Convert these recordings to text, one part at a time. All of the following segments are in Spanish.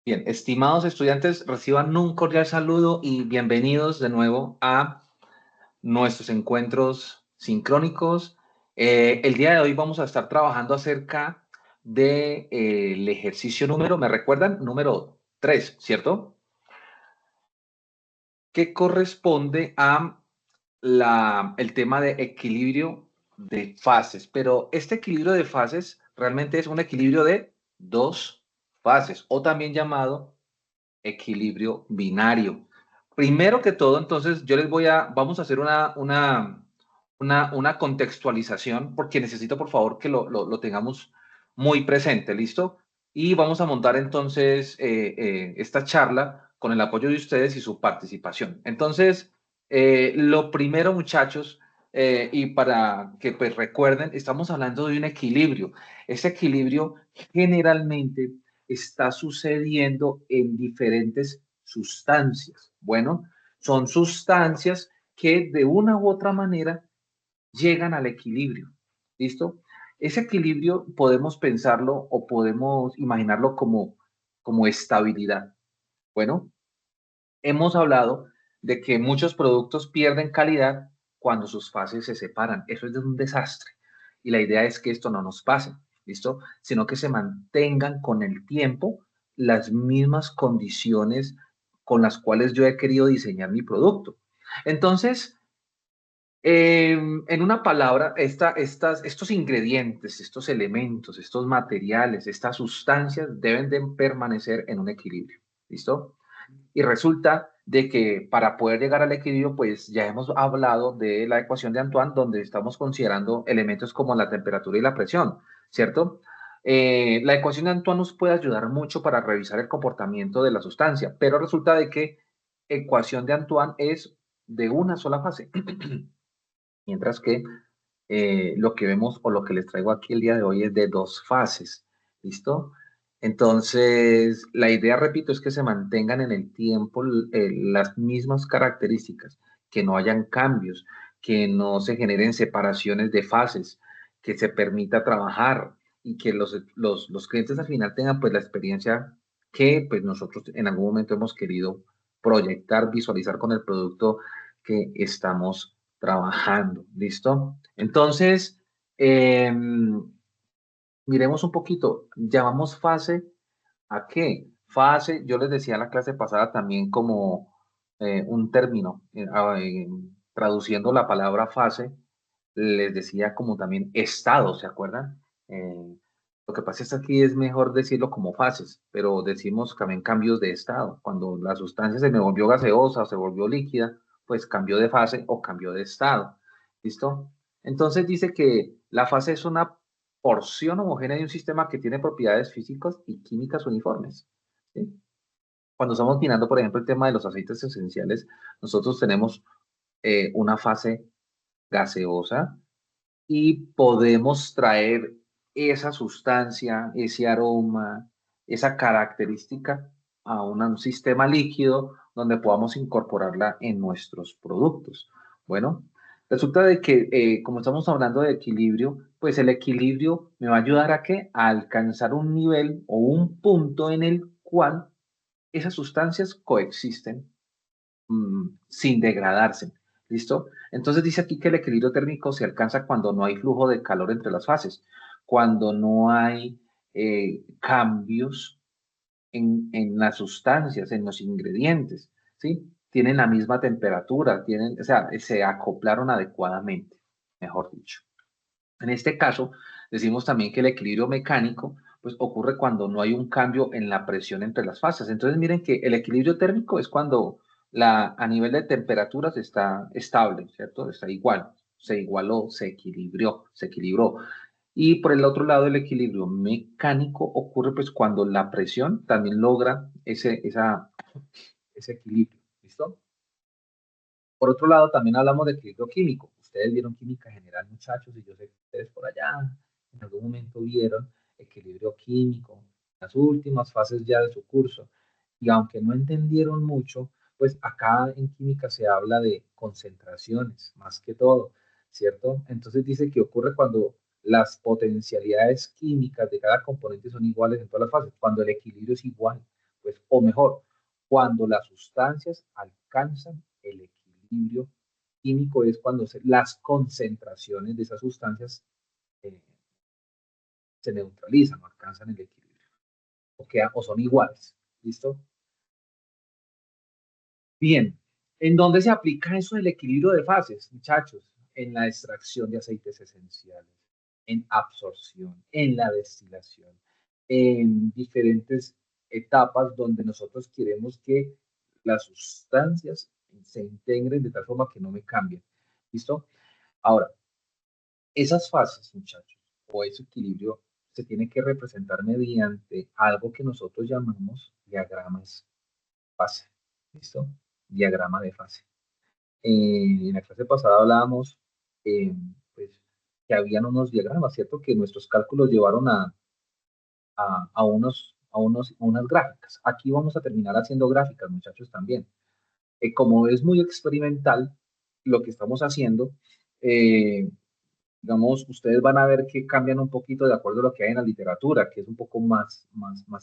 Bien, estimados estudiantes, reciban un cordial saludo y bienvenidos de nuevo a nuestros encuentros sincrónicos. El día de hoy vamos a estar trabajando acerca del ejercicio número, ¿me recuerdan? Número 3, ¿cierto? Que corresponde a el tema de equilibrio de fases. Pero este equilibrio de fases realmente es un equilibrio de dos fases, o también llamado equilibrio binario. Primero que todo, entonces, vamos a hacer una contextualización, porque necesito, por favor, que lo tengamos muy presente, ¿listo? Y vamos a montar entonces esta charla con el apoyo de ustedes y su participación. Entonces, lo primero, muchachos, y para que pues recuerden, estamos hablando de un equilibrio. Ese equilibrio generalmente está sucediendo en diferentes sustancias. Bueno, son sustancias que de una u otra manera llegan al equilibrio. ¿Listo? Ese equilibrio podemos pensarlo o podemos imaginarlo como estabilidad. Bueno, hemos hablado de que muchos productos pierden calidad cuando sus fases se separan. Eso es un desastre. Y la idea es que esto no nos pase, ¿listo? Sino que se mantengan con el tiempo las mismas condiciones con las cuales yo he querido diseñar mi producto. Entonces, en una palabra, estos ingredientes, estos elementos, estos materiales, estas sustancias deben de permanecer en un equilibrio. ¿Listo? Y resulta de que para poder llegar al equilibrio, pues ya hemos hablado de la ecuación de Antoine, donde estamos considerando elementos como la temperatura y la presión, ¿cierto? La ecuación de Antoine nos puede ayudar mucho para revisar el comportamiento de la sustancia, pero resulta de que ecuación de Antoine es de una sola fase, mientras que lo que vemos o lo que les traigo aquí el día de hoy es de dos fases. ¿Listo? Entonces, la idea, repito, es que se mantengan en el tiempo las mismas características, que no hayan cambios, que no se generen separaciones de fases, que se permita trabajar y que los clientes al final tengan pues la experiencia que pues nosotros en algún momento hemos querido proyectar, visualizar con el producto que estamos trabajando. ¿Listo? Entonces, eh, miremos un poquito, llamamos fase a qué. Fase, yo les decía en la clase pasada también como un término, traduciendo la palabra fase, les decía como también estado, ¿se acuerdan? Lo que pasa es que aquí es mejor decirlo como fases, pero decimos también cambios de estado. Cuando la sustancia se me volvió gaseosa o se volvió líquida, pues cambió de fase o cambió de estado. ¿Listo? Entonces dice que la fase es una porción homogénea de un sistema que tiene propiedades físicas y químicas uniformes. ¿Sí? Cuando estamos mirando, por ejemplo, el tema de los aceites esenciales, nosotros tenemos una fase gaseosa y podemos traer esa sustancia, ese aroma, esa característica a un sistema líquido donde podamos incorporarla en nuestros productos. Bueno, resulta de que como estamos hablando de equilibrio, pues el equilibrio me va a ayudar a qué? A alcanzar un nivel o un punto en el cual esas sustancias coexisten sin degradarse. ¿Listo? Entonces dice aquí que el equilibrio térmico se alcanza cuando no hay flujo de calor entre las fases, cuando no hay cambios en las sustancias, en los ingredientes, ¿sí? Tienen la misma temperatura, tienen, o sea, se acoplaron adecuadamente, mejor dicho. En este caso, decimos también que el equilibrio mecánico pues, ocurre cuando no hay un cambio en la presión entre las fases. Entonces, miren que el equilibrio térmico es cuando a nivel de temperaturas está estable, ¿cierto? Está igual, se igualó, se equilibró. Y por el otro lado, el equilibrio mecánico ocurre pues cuando la presión también logra ese equilibrio, ¿listo? Por otro lado, también hablamos de equilibrio químico. Ustedes vieron química general, muchachos, y yo sé que ustedes por allá en algún momento vieron equilibrio químico, las últimas fases ya de su curso. Y aunque no entendieron mucho, pues acá en química se habla de concentraciones, más que todo, ¿cierto? Entonces dice que ocurre cuando las potencialidades químicas de cada componente son iguales en todas las fases, cuando el equilibrio es igual. pues, o mejor, cuando las sustancias alcanzan el equilibrio químico es cuando las concentraciones de esas sustancias eh, se neutralizan o alcanzan el equilibrio o son iguales. ¿Listo? Bien, ¿en dónde se aplica eso del equilibrio de fases, muchachos? En la extracción de aceites esenciales, en absorción, en la destilación, en diferentes etapas donde nosotros queremos que las sustancias se integren de tal forma que no me cambien. ¿Listo? Ahora, esas fases, muchachos, o ese equilibrio se tiene que representar mediante algo que nosotros llamamos diagramas fase. ¿Listo? Diagrama de fase. En la clase pasada hablábamos pues, que habían unos diagramas, ¿cierto? Que nuestros cálculos llevaron a unas gráficas. Aquí vamos a terminar haciendo gráficas, muchachos, también. Como es muy experimental lo que estamos haciendo, eh, digamos, ustedes van a ver que cambian un poquito de acuerdo a lo que hay en la literatura, que es un poco más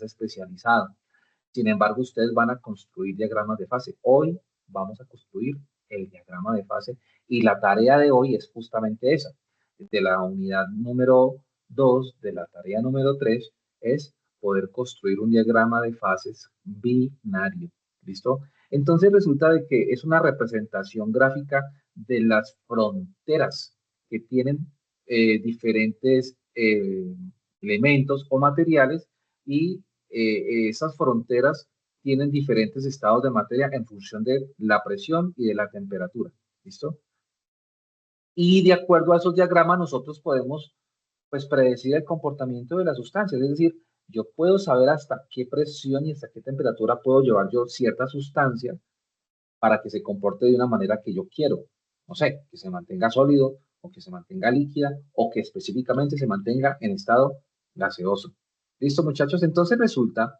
especializado. Sin embargo, ustedes van a construir diagramas de fase. Hoy vamos a construir el diagrama de fase y la tarea de hoy es justamente esa. De la unidad número 2, de la tarea número 3, es poder construir un diagrama de fases binario. ¿Listo? Entonces resulta de que es una representación gráfica de las fronteras que tienen diferentes elementos o materiales y esas fronteras tienen diferentes estados de materia en función de la presión y de la temperatura. ¿Listo? Y de acuerdo a esos diagramas nosotros podemos pues predecir el comportamiento de las sustancias, es decir, yo puedo saber hasta qué presión y hasta qué temperatura puedo llevar yo cierta sustancia para que se comporte de una manera que yo quiero. No sé, que se mantenga sólido o que se mantenga líquida o que específicamente se mantenga en estado gaseoso. ¿Listo, muchachos? Entonces resulta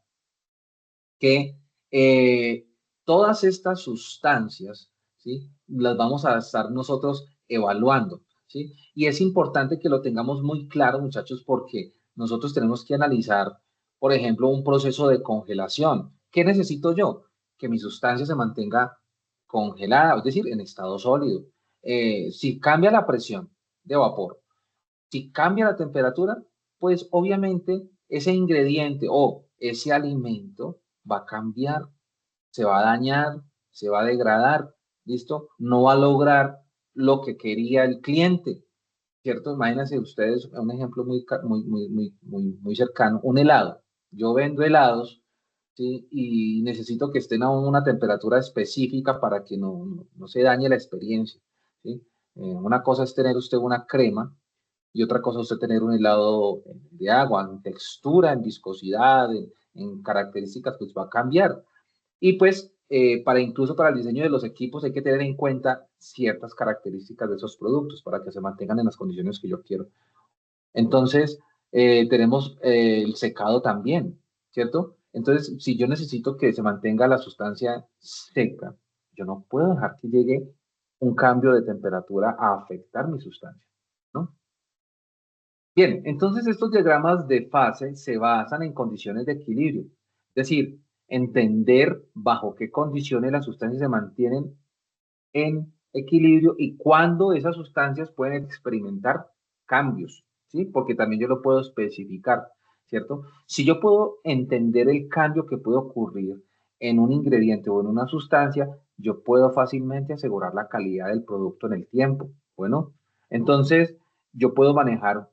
que todas estas sustancias, ¿sí? Las vamos a estar nosotros evaluando, ¿sí? Y es importante que lo tengamos muy claro, muchachos, porque nosotros tenemos que analizar, por ejemplo, un proceso de congelación. ¿Qué necesito yo? Que mi sustancia se mantenga congelada, es decir, en estado sólido. Si cambia la presión de vapor, si cambia la temperatura, pues obviamente ese ingrediente o ese alimento va a cambiar, se va a dañar, se va a degradar, ¿listo? No va a lograr lo que quería el cliente, ¿cierto? Imagínense ustedes un ejemplo muy cercano, un helado. Yo vendo helados, ¿sí? Y necesito que estén a una temperatura específica para que no se dañe la experiencia, ¿sí? Una cosa es tener usted una crema y otra cosa es usted tener un helado de agua, en textura, en viscosidad, en características, pues va a cambiar. Y pues incluso para el diseño de los equipos hay que tener en cuenta ciertas características de esos productos para que se mantengan en las condiciones que yo quiero. Entonces, tenemos el secado también, ¿cierto? Entonces, si yo necesito que se mantenga la sustancia seca, yo no puedo dejar que llegue un cambio de temperatura a afectar mi sustancia, ¿no? Bien, entonces estos diagramas de fase se basan en condiciones de equilibrio, es decir, entender bajo qué condiciones las sustancias se mantienen en equilibrio y cuándo esas sustancias pueden experimentar cambios, ¿sí? Porque también yo lo puedo especificar, ¿cierto? Si yo puedo entender el cambio que puede ocurrir en un ingrediente o en una sustancia, yo puedo fácilmente asegurar la calidad del producto en el tiempo. Bueno, entonces yo puedo manejar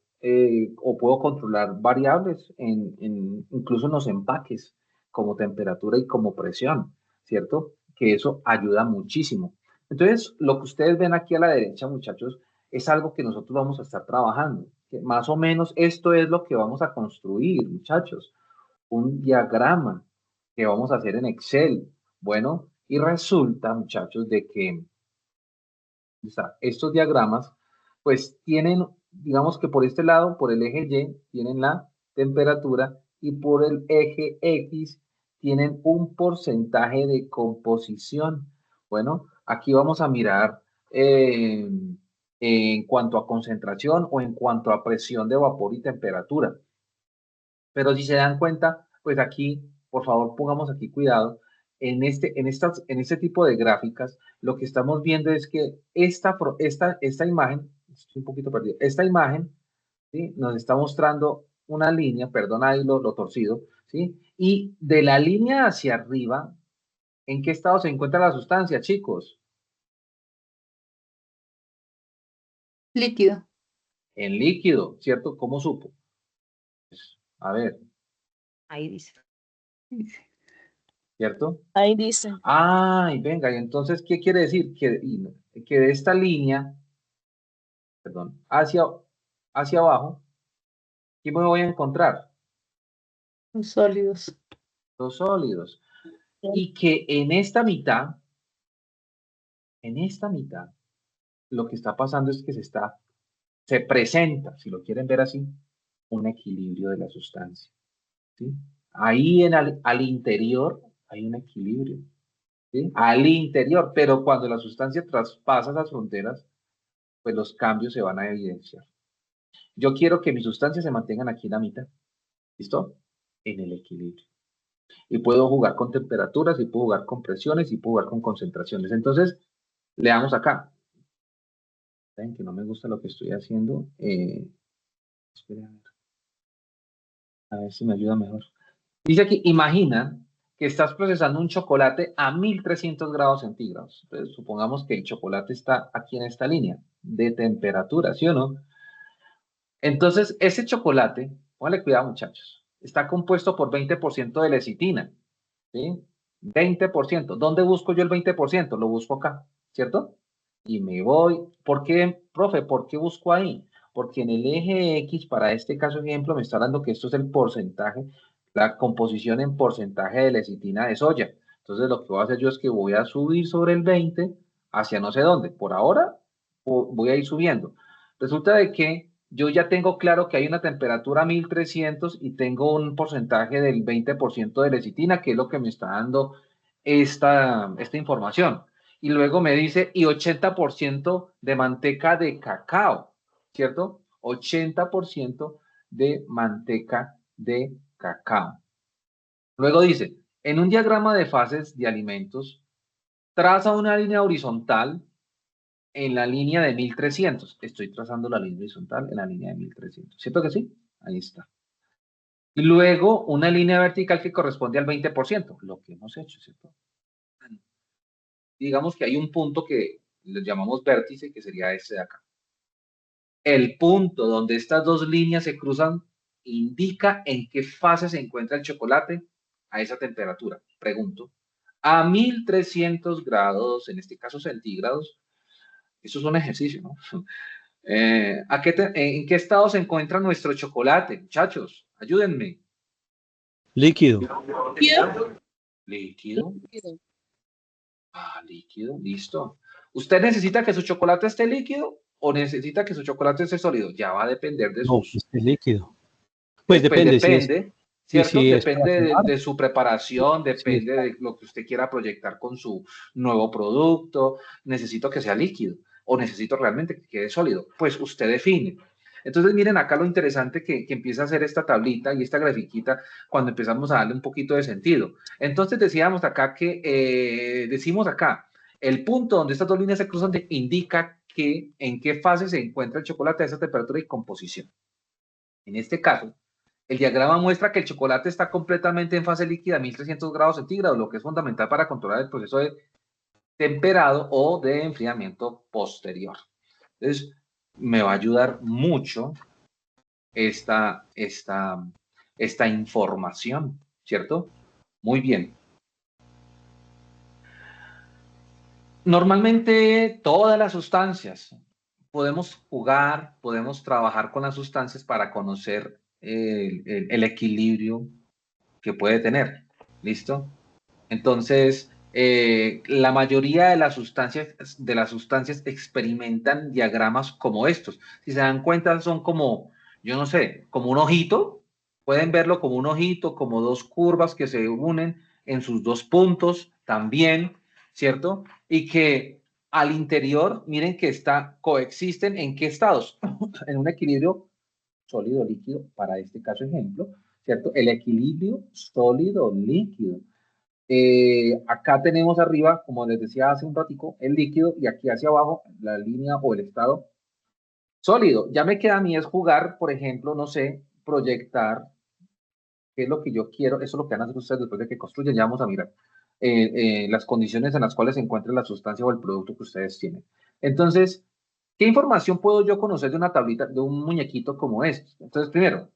o puedo controlar variables incluso en los empaques, como temperatura y como presión, ¿cierto? Que eso ayuda muchísimo. Entonces, lo que ustedes ven aquí a la derecha, muchachos, es algo que nosotros vamos a estar trabajando. Que más o menos esto es lo que vamos a construir, muchachos. Un diagrama que vamos a hacer en Excel. Bueno, y resulta, muchachos, de que estos diagramas, pues tienen, digamos que por este lado, por el eje Y, tienen la temperatura y por el eje X tienen un porcentaje de composición. Bueno, aquí vamos a mirar en cuanto a concentración o en cuanto a presión de vapor y temperatura. Pero si se dan cuenta, pues aquí por favor pongamos aquí cuidado. En este tipo de gráficas, lo que estamos viendo es que esta imagen, estoy un poquito perdido, esta imagen, ¿sí? Nos está mostrando una línea, perdona ahí lo torcido, ¿sí? Y de la línea hacia arriba, ¿en qué estado se encuentra la sustancia, chicos? Líquido. En líquido, ¿cierto? ¿Cómo supo? Pues, a ver, Ahí dice. ¿cierto? Ahí dice. Ay, venga, y entonces, ¿qué quiere decir? Que de esta línea, perdón, hacia abajo, ¿qué me voy a encontrar? Los sólidos. Los sólidos. Y que en esta mitad, lo que está pasando es que se presenta, si lo quieren ver así, un equilibrio de la sustancia, ¿sí? Ahí al interior hay un equilibrio, ¿sí? Al interior, pero cuando la sustancia traspasa las fronteras, pues los cambios se van a evidenciar. Yo quiero que mis sustancias se mantengan aquí en la mitad, ¿listo? En el equilibrio. Y puedo jugar con temperaturas, y puedo jugar con presiones, y puedo jugar con concentraciones. Entonces, leamos acá. Saben que no me gusta lo que estoy haciendo. Espera, a ver si me ayuda mejor. Dice aquí, imagina que estás procesando un chocolate a 1300 grados centígrados. Entonces, supongamos que el chocolate está aquí en esta línea de temperatura, ¿sí o no? Entonces, ese chocolate, póngale cuidado, muchachos, está compuesto por 20% de lecitina, ¿sí? 20%. ¿Dónde busco yo el 20%? Lo busco acá, ¿cierto? Y me voy. ¿Por qué, profe? ¿Por qué busco ahí? Porque en el eje X, para este caso ejemplo, me está dando que esto es el porcentaje, la composición en porcentaje de lecitina de soya. Entonces, lo que voy a hacer yo es que voy a subir sobre el 20 hacia no sé dónde. Por ahora, voy a ir subiendo. Resulta de que yo ya tengo claro que hay una temperatura 1300 y tengo un porcentaje del 20% de lecitina, que es lo que me está dando esta información. Y luego me dice, y 80% de manteca de cacao, ¿cierto? 80% de manteca de cacao. Luego dice, en un diagrama de fases de alimentos, traza una línea horizontal en la línea de 1300. Estoy trazando la línea horizontal en la línea de 1300. ¿Cierto que sí? Ahí está. Y luego una línea vertical que corresponde al 20%, lo que hemos hecho, ¿cierto? Digamos que hay un punto que le llamamos vértice, que sería este de acá. El punto donde estas dos líneas se cruzan indica en qué fase se encuentra el chocolate a esa temperatura. Pregunto, a 1300 grados, en este caso centígrados, eso es un ejercicio, ¿no? ¿En qué estado se encuentra nuestro chocolate, muchachos? Ayúdenme. Líquido. ¿Líquido? Ah, líquido, listo. ¿Usted necesita que su chocolate esté líquido o necesita que su chocolate esté sólido? Ya va a depender de No, sus... es líquido. Pues depende, si es, Depende, y ¿cierto? si es para Depende tomar, de su preparación, si es depende de lo que usted quiera proyectar con su nuevo producto. Necesito que sea líquido o necesito realmente que quede sólido. Pues usted define. Entonces, miren acá lo interesante que empieza a hacer esta tablita y esta grafiquita cuando empezamos a darle un poquito de sentido. Entonces, decíamos acá decimos acá, el punto donde estas dos líneas se cruzan indica que en qué fase se encuentra el chocolate a esa temperatura y composición. En este caso, el diagrama muestra que el chocolate está completamente en fase líquida a 1300 grados centígrados, lo que es fundamental para controlar el proceso de temperado o de enfriamiento posterior. Entonces, me va a ayudar mucho esta información, ¿cierto? Muy bien. Normalmente todas las sustancias, podemos jugar, podemos trabajar con las sustancias para conocer el equilibrio que puede tener. ¿Listo? Entonces, la mayoría de las sustancias experimentan diagramas como estos. Si se dan cuenta, son como, yo no sé, como un ojito. Pueden verlo como un ojito, como dos curvas que se unen en sus dos puntos también, ¿cierto? Y que al interior, miren que coexisten en qué estados, en un equilibrio sólido líquido, para este caso ejemplo, ¿cierto? El equilibrio sólido-líquido. Acá tenemos arriba, como les decía hace un ratico, el líquido, y aquí hacia abajo la línea o el estado sólido. Ya me queda a mí es jugar, por ejemplo, no sé, proyectar qué es lo que yo quiero. Eso es lo que van a hacer ustedes después de que construyen. Ya vamos a mirar las condiciones en las cuales se encuentre la sustancia o el producto que ustedes tienen. Entonces, ¿qué información puedo yo conocer de una tablita, de un muñequito como este? Entonces, primero,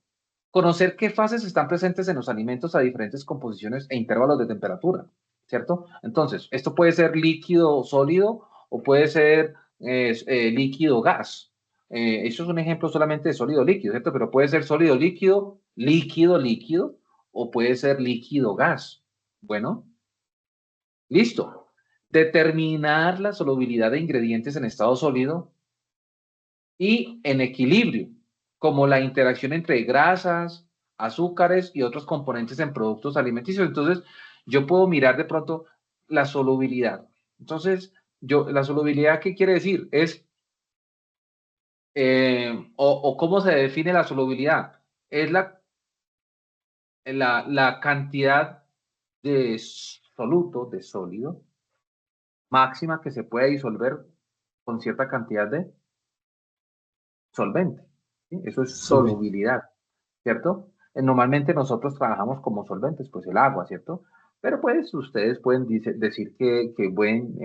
conocer qué fases están presentes en los alimentos a diferentes composiciones e intervalos de temperatura, ¿cierto? Entonces, esto puede ser líquido o sólido o puede ser líquido gas. Eso es un ejemplo solamente de sólido líquido, ¿cierto? Pero puede ser sólido líquido, líquido o puede ser líquido gas. Bueno, listo. Determinar la solubilidad de ingredientes en estado sólido y en equilibrio, como la interacción entre grasas, azúcares y otros componentes en productos alimenticios. Entonces, yo puedo mirar de pronto la solubilidad. Entonces, la solubilidad, ¿qué quiere decir? Es, o cómo se define la solubilidad. Es la cantidad de soluto, de sólido, máxima que se puede disolver con cierta cantidad de solvente. ¿Sí? Eso es solubilidad, ¿cierto? Normalmente nosotros trabajamos como solventes, pues el agua, ¿cierto? Pero pues ustedes pueden decir que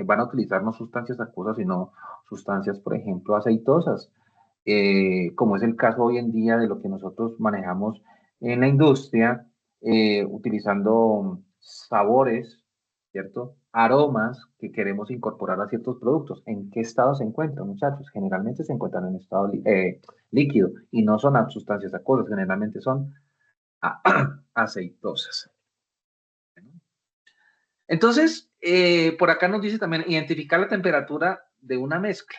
van a utilizar no sustancias acuosas, sino sustancias, por ejemplo, aceitosas, como es el caso hoy en día de lo que nosotros manejamos en la industria, utilizando sabores, ¿cierto? Aromas que queremos incorporar a ciertos productos. ¿En qué estado se encuentran, muchachos? Generalmente se encuentran en estado líquido y no son sustancias acuosas, generalmente son aceitosas. Entonces, por acá nos dice también identificar la temperatura de una mezcla,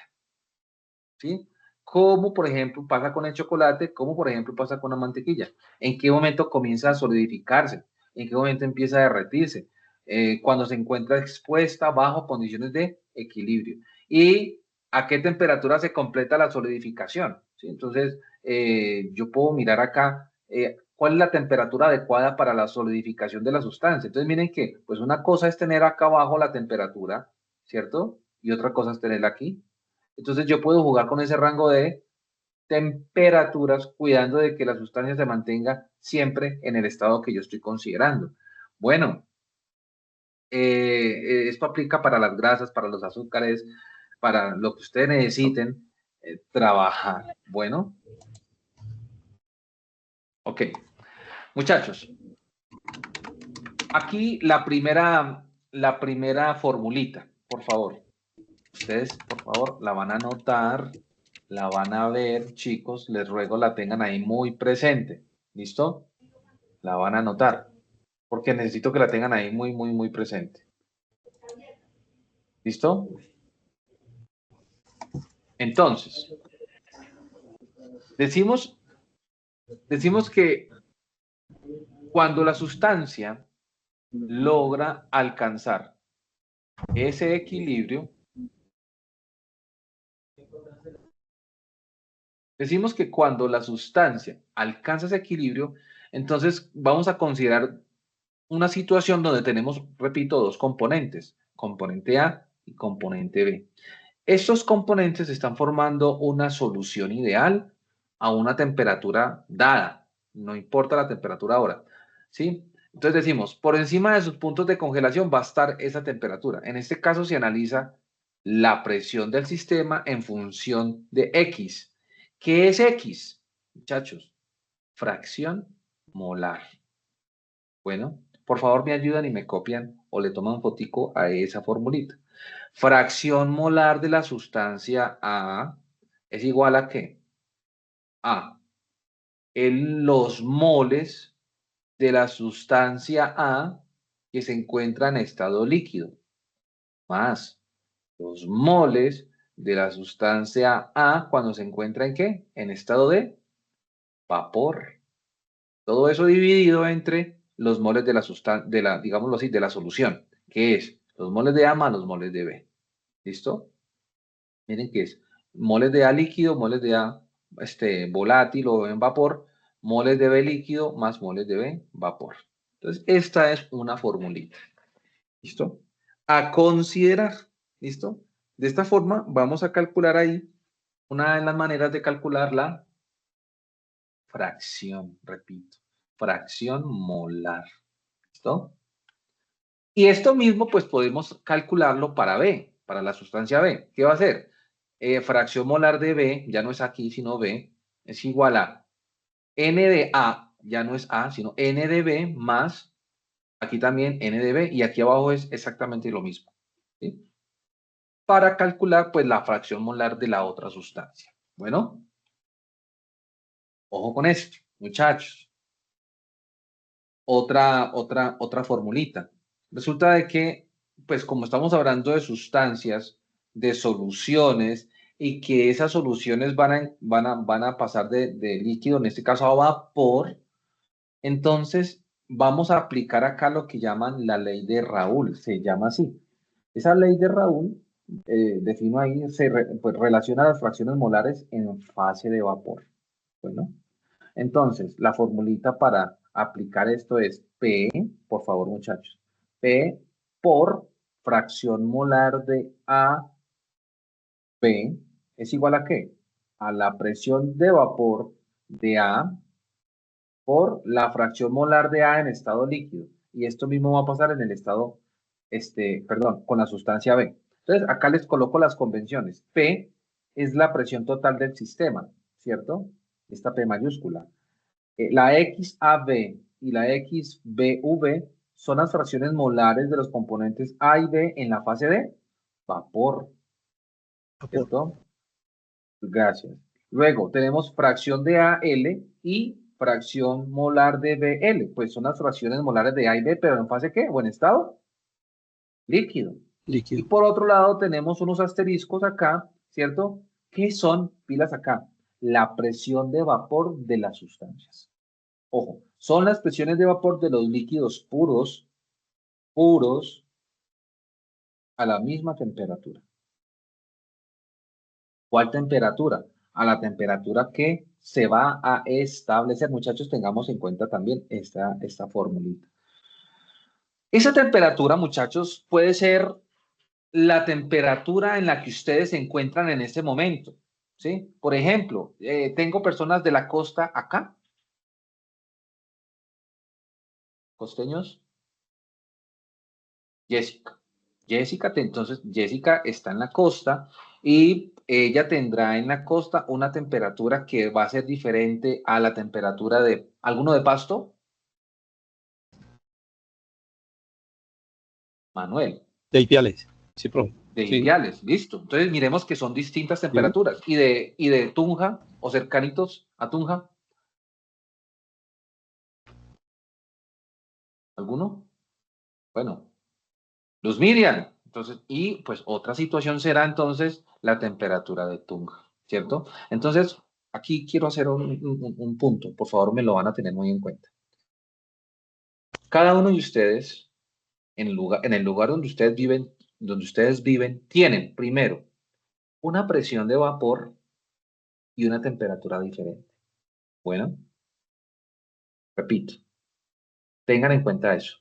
¿sí? Como por ejemplo pasa con el chocolate, como por ejemplo pasa con la mantequilla. ¿En qué momento comienza a solidificarse? ¿En qué momento empieza a derretirse? Cuando se encuentra expuesta bajo condiciones de equilibrio. ¿Y a qué temperatura se completa la solidificación? ¿Sí? Entonces, yo puedo mirar acá cuál es la temperatura adecuada para la solidificación de la sustancia. Entonces, miren que, pues una cosa es tener acá abajo la temperatura, ¿cierto? Y otra cosa es tenerla aquí. Entonces yo puedo jugar con ese rango de temperaturas, cuidando de que la sustancia se mantenga siempre en el estado que yo estoy considerando. Bueno, esto aplica para las grasas, para los azúcares, para lo que ustedes necesiten trabajar. Bueno, ok. Muchachos, aquí la primera formulita, por favor. Ustedes, por favor, la van a anotar, la van a ver, chicos, les ruego la tengan ahí muy presente. ¿Listo? La van a anotar, porque necesito que la tengan ahí muy presente. ¿Listo? Entonces, decimos que cuando la sustancia logra alcanzar ese equilibrio, decimos que cuando la sustancia alcanza ese equilibrio, entonces vamos a considerar una situación donde tenemos, repito, dos componentes, componente A y componente B. Estos componentes están formando una solución ideal a una temperatura dada, no importa la temperatura ahora, ¿sí? Entonces decimos, por encima de sus puntos de congelación va a estar esa temperatura. En este caso se analiza la presión del sistema en función de X. ¿Qué es X, muchachos? Fracción molar. Bueno, por favor me ayudan y me copian o le toman fotico a esa formulita. Fracción molar de la sustancia A es igual a ¿qué? A. En los moles de la sustancia A que se encuentra en estado líquido, más los moles de la sustancia A cuando se encuentra en ¿qué? En estado de vapor. Todo eso dividido entre los moles de la sustancia, digámoslo así, de la solución, que es los moles de A más los moles de B. ¿Listo? Miren que es moles de A líquido, moles de A volátil o en vapor, moles de B líquido más moles de B vapor. Entonces, esta es una formulita. ¿Listo? A considerar. ¿Listo? De esta forma, vamos a calcular ahí una de las maneras de calcular la fracción, repito, fracción molar. ¿Listo? Y esto mismo, pues podemos calcularlo para B, para la sustancia B. ¿Qué va a hacer? Fracción molar de B, ya no es aquí, sino B, es igual a N de A, ya no es A, sino N de B más, aquí también N de B, y aquí abajo es exactamente lo mismo. ¿Sí? Para calcular, pues, la fracción molar de la otra sustancia. Bueno, ojo con esto, muchachos. Otra formulita. Resulta de que, pues como estamos hablando de sustancias, de soluciones, y que esas soluciones van a pasar de líquido, en este caso a vapor, entonces vamos a aplicar acá lo que llaman la ley de Raoul, se llama así. Esa ley de Raoul, defino ahí, pues, relaciona las fracciones molares en fase de vapor. Bueno. Entonces, la formulita para aplicar esto es P, por favor, muchachos, P por fracción molar de A, P, es igual a ¿qué? A la presión de vapor de A por la fracción molar de A en estado líquido. Y esto mismo va a pasar en el estado, perdón, con la sustancia B. Entonces, acá les coloco las convenciones. P es la presión total del sistema, ¿cierto? Esta P mayúscula. La XAB y la XBV son las fracciones molares de los componentes A y B en la fase de vapor, ¿cierto? Gracias. Luego tenemos fracción de AL y fracción molar de BL. Pues son las fracciones molares de A y B, pero ¿en fase qué? ¿O en estado? Líquido. Y Líquido. por otro lado tenemos unos asteriscos acá, ¿cierto? ¿Qué son? Pilas acá. La presión de vapor de las sustancias. Ojo, son las presiones de vapor de los líquidos puros a la misma temperatura. ¿Cuál temperatura? A la temperatura que se va a establecer. Muchachos, tengamos en cuenta también esta formulita. Esa temperatura, muchachos, puede ser la temperatura en la que ustedes se encuentran en este momento. ¿Sí? Por ejemplo, tengo personas de la costa acá. Costeños. Jessica. Entonces, Jessica está en la costa y ella tendrá en la costa una temperatura que va a ser diferente a la temperatura de alguno de Pasto. Manuel. De Ipiales. Sí, profe. De Sí, Ipiales, listo. Entonces, miremos que son distintas sí. temperaturas. Y de Tunja o cercanitos a Tunja. ¿Alguno? Bueno, Luz Miriam. Entonces, y pues otra situación será entonces la temperatura de Tunja, ¿cierto? Entonces, aquí quiero hacer un punto, por favor me lo van a tener muy en cuenta. Cada uno de ustedes, en el lugar donde ustedes viven, tienen primero una presión de vapor y una temperatura diferente. Bueno, repito, tengan en cuenta eso.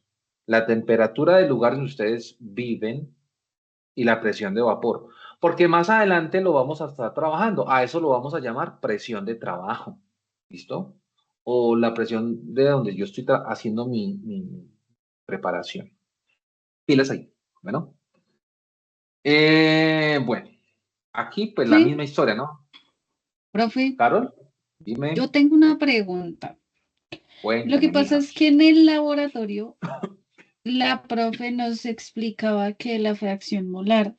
La temperatura del lugar donde ustedes viven y la presión de vapor. Porque más adelante lo vamos a estar trabajando. A eso lo vamos a llamar presión de trabajo. ¿Listo? O la presión de donde yo estoy haciendo mi preparación. Pilas ahí. Bueno. Bueno. Aquí pues la Profe, misma historia, ¿no? profe, Carol, dime. yo tengo una pregunta. Lo que Cuénteme, pasa mija. es que en el laboratorio la profe nos explicaba que la fracción molar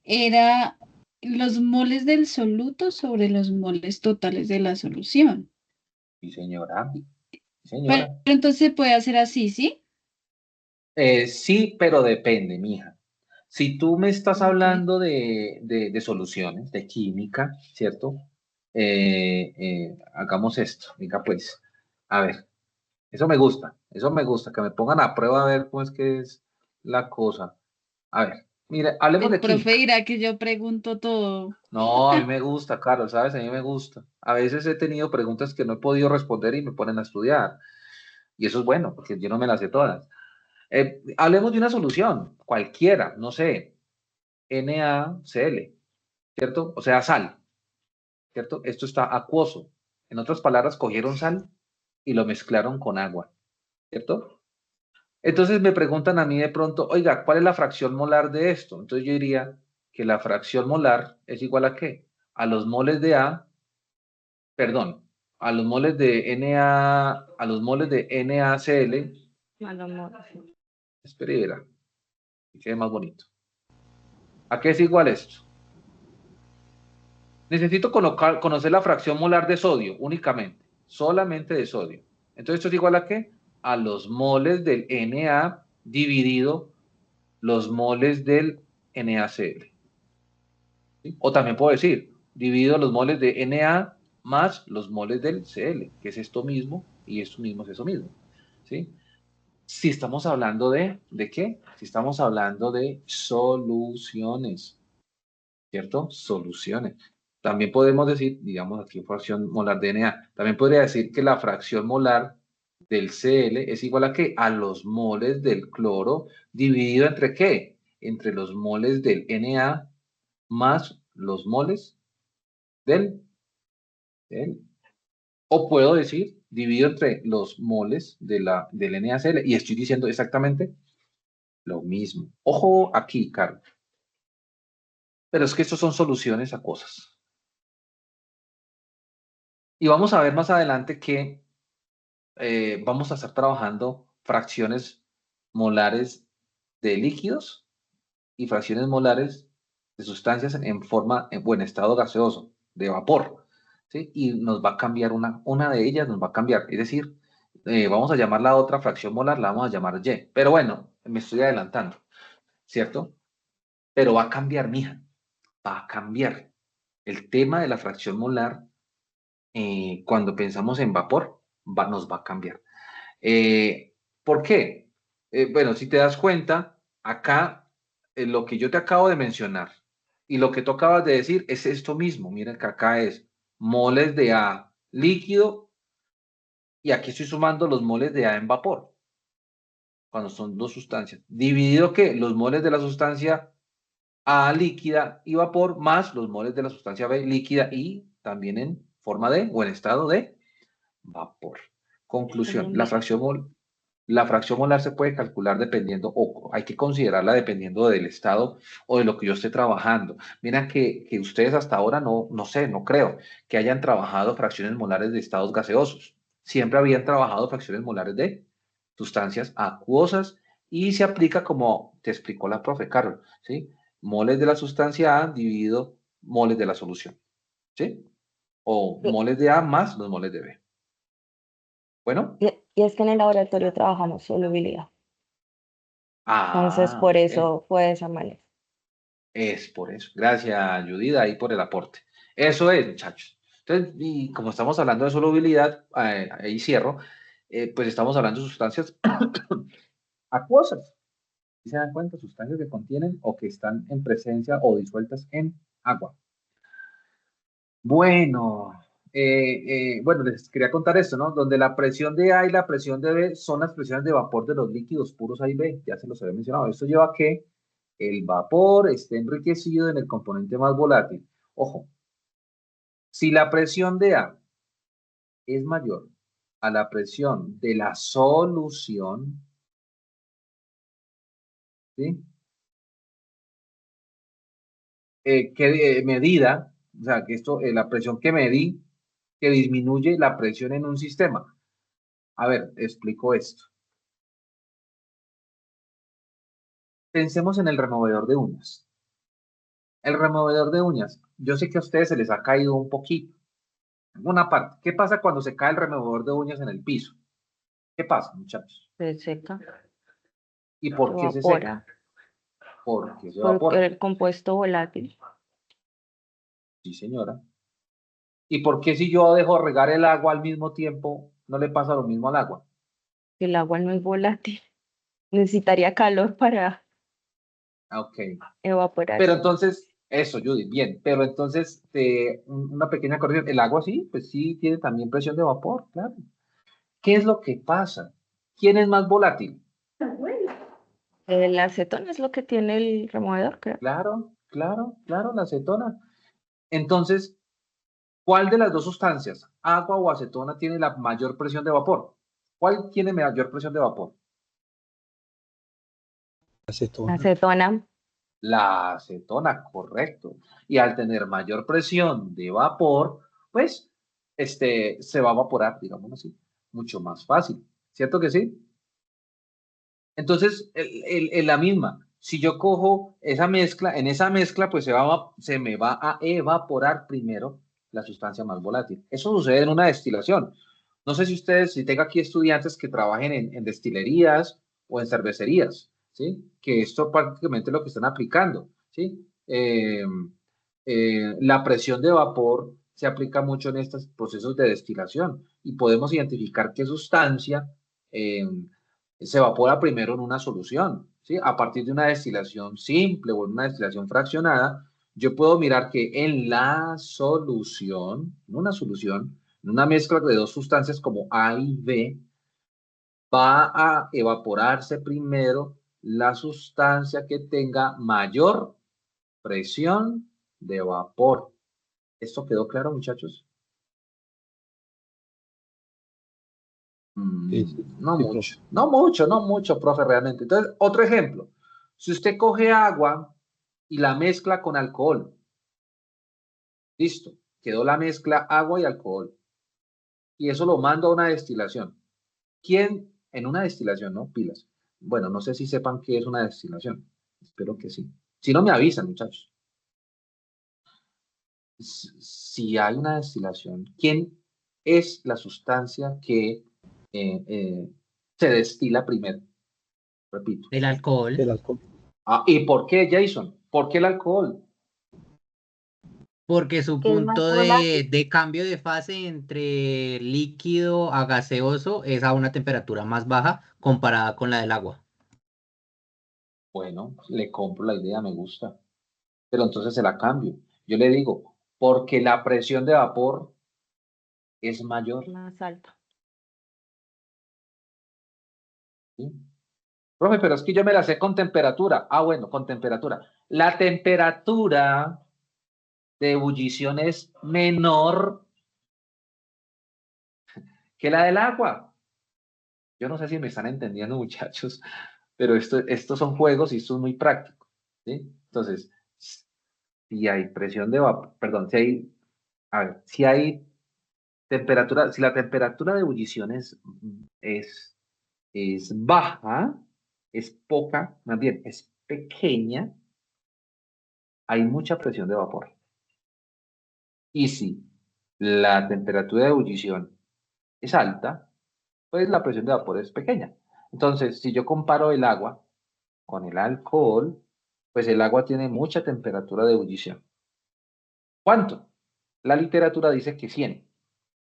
era los moles del soluto sobre los moles totales de la solución. Sí, señora. Sí, Pero señora. entonces se puede hacer así, ¿sí? Sí, pero depende, mija. Si tú me estás Ok. hablando de soluciones, de química, ¿cierto? Hagamos esto. Venga, pues, a ver, eso me gusta, que me pongan a prueba a ver cómo es que es la cosa. A ver, Mire, hablemos de El profe química. dirá que yo pregunto todo. No, a mí me gusta, Carlos, ¿sabes? A mí me gusta. A veces he tenido preguntas que no he podido responder y me ponen a estudiar. Y eso es bueno, porque yo no me las sé todas. Hablemos de una solución, cualquiera, no sé, NaCl, ¿cierto? O sea, sal, ¿cierto? Esto está acuoso. En otras palabras, cogieron sal y lo mezclaron con agua, ¿cierto? Entonces me preguntan a mí de pronto, oiga, ¿cuál es la fracción molar de esto? Entonces yo diría que la fracción molar es igual a ¿qué? A los moles de A, perdón, a los moles de a los moles de NaCl, espera y verá, que quede más bonito. ¿A qué es igual esto? Necesito conocer la fracción molar de sodio únicamente, solamente de sodio. Entonces, ¿esto es igual a qué? A los moles del Na dividido los moles del NaCl. ¿Sí? O también puedo decir, dividido los moles de Na más los moles del Cl, que es esto mismo, y esto mismo es eso mismo. ¿Sí? Si estamos hablando ¿de qué? Si estamos hablando de soluciones, ¿cierto? Soluciones. También podemos decir, digamos aquí fracción molar de Na, también podría decir que la fracción molar del Cl es igual a ¿qué? A los moles del cloro dividido entre ¿qué? Entre los moles del Na más los moles del. O puedo decir, dividido entre los moles del NaCl y estoy diciendo exactamente lo mismo. Ojo aquí, Carlos. Pero es que estos son soluciones a cosas. Y vamos a ver más adelante que vamos a estar trabajando fracciones molares de líquidos y fracciones molares de sustancias en forma, en buen estado gaseoso, de vapor. ¿Sí? Y nos va a cambiar una de ellas, nos va a cambiar. Es decir, vamos a llamar la otra fracción molar, la vamos a llamar Y. Pero bueno, me estoy adelantando, ¿cierto? Pero va a cambiar, mija, va a cambiar. El tema de la fracción molar, cuando pensamos en vapor, nos va a cambiar. ¿Por qué? Bueno, si te das cuenta, acá lo que yo te acabo de mencionar y lo que tú acabas de decir es esto mismo. Miren que acá es moles de A líquido y aquí estoy sumando los moles de A en vapor, cuando son dos sustancias. Dividido que los moles de la sustancia A líquida y vapor más los moles de la sustancia B líquida y también en forma de o en estado de vapor. Conclusión, la fracción molar se puede calcular dependiendo, o hay que considerarla dependiendo del estado o de lo que yo esté trabajando. Mira que ustedes hasta ahora no sé, no creo que hayan trabajado fracciones molares de estados gaseosos. Siempre habían trabajado fracciones molares de sustancias acuosas y se aplica como te explicó la profe Carol, ¿sí? Moles de la sustancia A dividido moles de la solución, ¿sí? O Sí, moles de A más los moles de B. Bueno, y es que en el laboratorio trabajamos solubilidad. Entonces, por bien. eso fue de esa manera. Es por eso. Gracias, Judith, ahí por el aporte. Eso es, muchachos. Entonces, y como estamos hablando de solubilidad, ahí cierro, pues estamos hablando de sustancias acuosas. ¿Sí se dan cuenta? Sustancias que contienen o que están en presencia o disueltas en agua. Bueno, bueno, les quería contar esto, ¿no? Donde la presión de A y la presión de B son las presiones de vapor de los líquidos puros A y B, ya se los había mencionado. Esto lleva a que el vapor esté enriquecido en el componente más volátil. Ojo, si la presión de A es mayor a la presión de la solución, ¿sí? Que medida, o sea, que esto, la presión que medí, que disminuye la presión en un sistema. A ver, explico esto. Pensemos en el removedor de uñas. El removedor de uñas, yo sé que a ustedes se les ha caído un poquito, en una parte. ¿Qué pasa cuando se cae el removedor de uñas en el piso? ¿Qué pasa, muchachos? Se seca, ¿Y por qué se evapora, seca? Porque se porque evapora. el compuesto volátil, Sí, señora. ¿Y por qué si yo dejo regar el agua al mismo tiempo, no le pasa lo mismo al agua? el agua no es volátil, necesitaría calor para Ok. Evaporar. Pero entonces, eso, Judy, bien. Pero entonces, una pequeña corrección. El agua sí, pues sí tiene también presión de vapor, claro. ¿Qué es lo que pasa? ¿Quién es más volátil? El acetón es lo que tiene el removedor, creo. Claro, claro, claro, la acetona. Entonces, ¿cuál de las dos sustancias, agua o acetona, tiene la mayor presión de vapor? ¿Cuál tiene mayor presión de vapor? Acetona. Acetona. La acetona, correcto. Y al tener mayor presión de vapor, pues, se va a evaporar, digamos así, mucho más fácil. ¿Cierto que sí? Entonces, en la misma, si yo cojo esa mezcla, en esa mezcla, pues se me va a evaporar primero la sustancia más volátil. Eso sucede en una destilación. No sé si ustedes, si tengo aquí estudiantes que trabajen en destilerías o en cervecerías, ¿sí? Que esto prácticamente es lo que están aplicando, ¿sí? La presión de vapor se aplica mucho en estos procesos de destilación y podemos identificar qué sustancia se evapora primero en una solución, ¿sí? A partir de una destilación simple o en una destilación fraccionada, yo puedo mirar que en la solución, en una mezcla de dos sustancias como A y B, va a evaporarse primero la sustancia que tenga mayor presión de vapor. ¿Esto quedó claro, muchachos? Sí, sí, No sí, mucho, profe. no mucho, profe, realmente. Entonces, otro ejemplo. Si usted coge agua y la mezcla con alcohol, listo, quedó la mezcla agua y alcohol. Y eso lo mando a una destilación. ¿Quién en una destilación, no? Pilas. Bueno, no sé si sepan qué es una destilación. Espero que sí. Si no, me avisan, muchachos. Si hay una destilación, ¿quién es la sustancia que se destila primero? Repito. El alcohol, El alcohol. Ah, ¿y por qué, Jason? ¿Por qué el alcohol? porque su Que es más punto volátil. de cambio de fase entre líquido a gaseoso es a una temperatura más baja comparada con la del agua. Bueno, le compro la idea, me gusta. Pero entonces se la cambio. Yo le digo, porque la presión de vapor es mayor. Más alto. ¿Sí? Profe, pero es que yo me la sé con temperatura. Ah, bueno, con temperatura. La temperatura de ebullición es menor que la del agua. Yo no sé si me están entendiendo, muchachos, pero estos son juegos y esto es muy práctico. ¿Sí? Entonces, si hay presión de vapor, perdón, a ver, si hay temperatura, si la temperatura de ebullición es baja, es poca, más bien es pequeña, hay mucha presión de vapor. Y si la temperatura de ebullición es alta, pues la presión de vapor es pequeña. Entonces, si yo comparo el agua con el alcohol, pues el agua tiene mucha temperatura de ebullición. ¿Cuánto? La literatura dice que 100,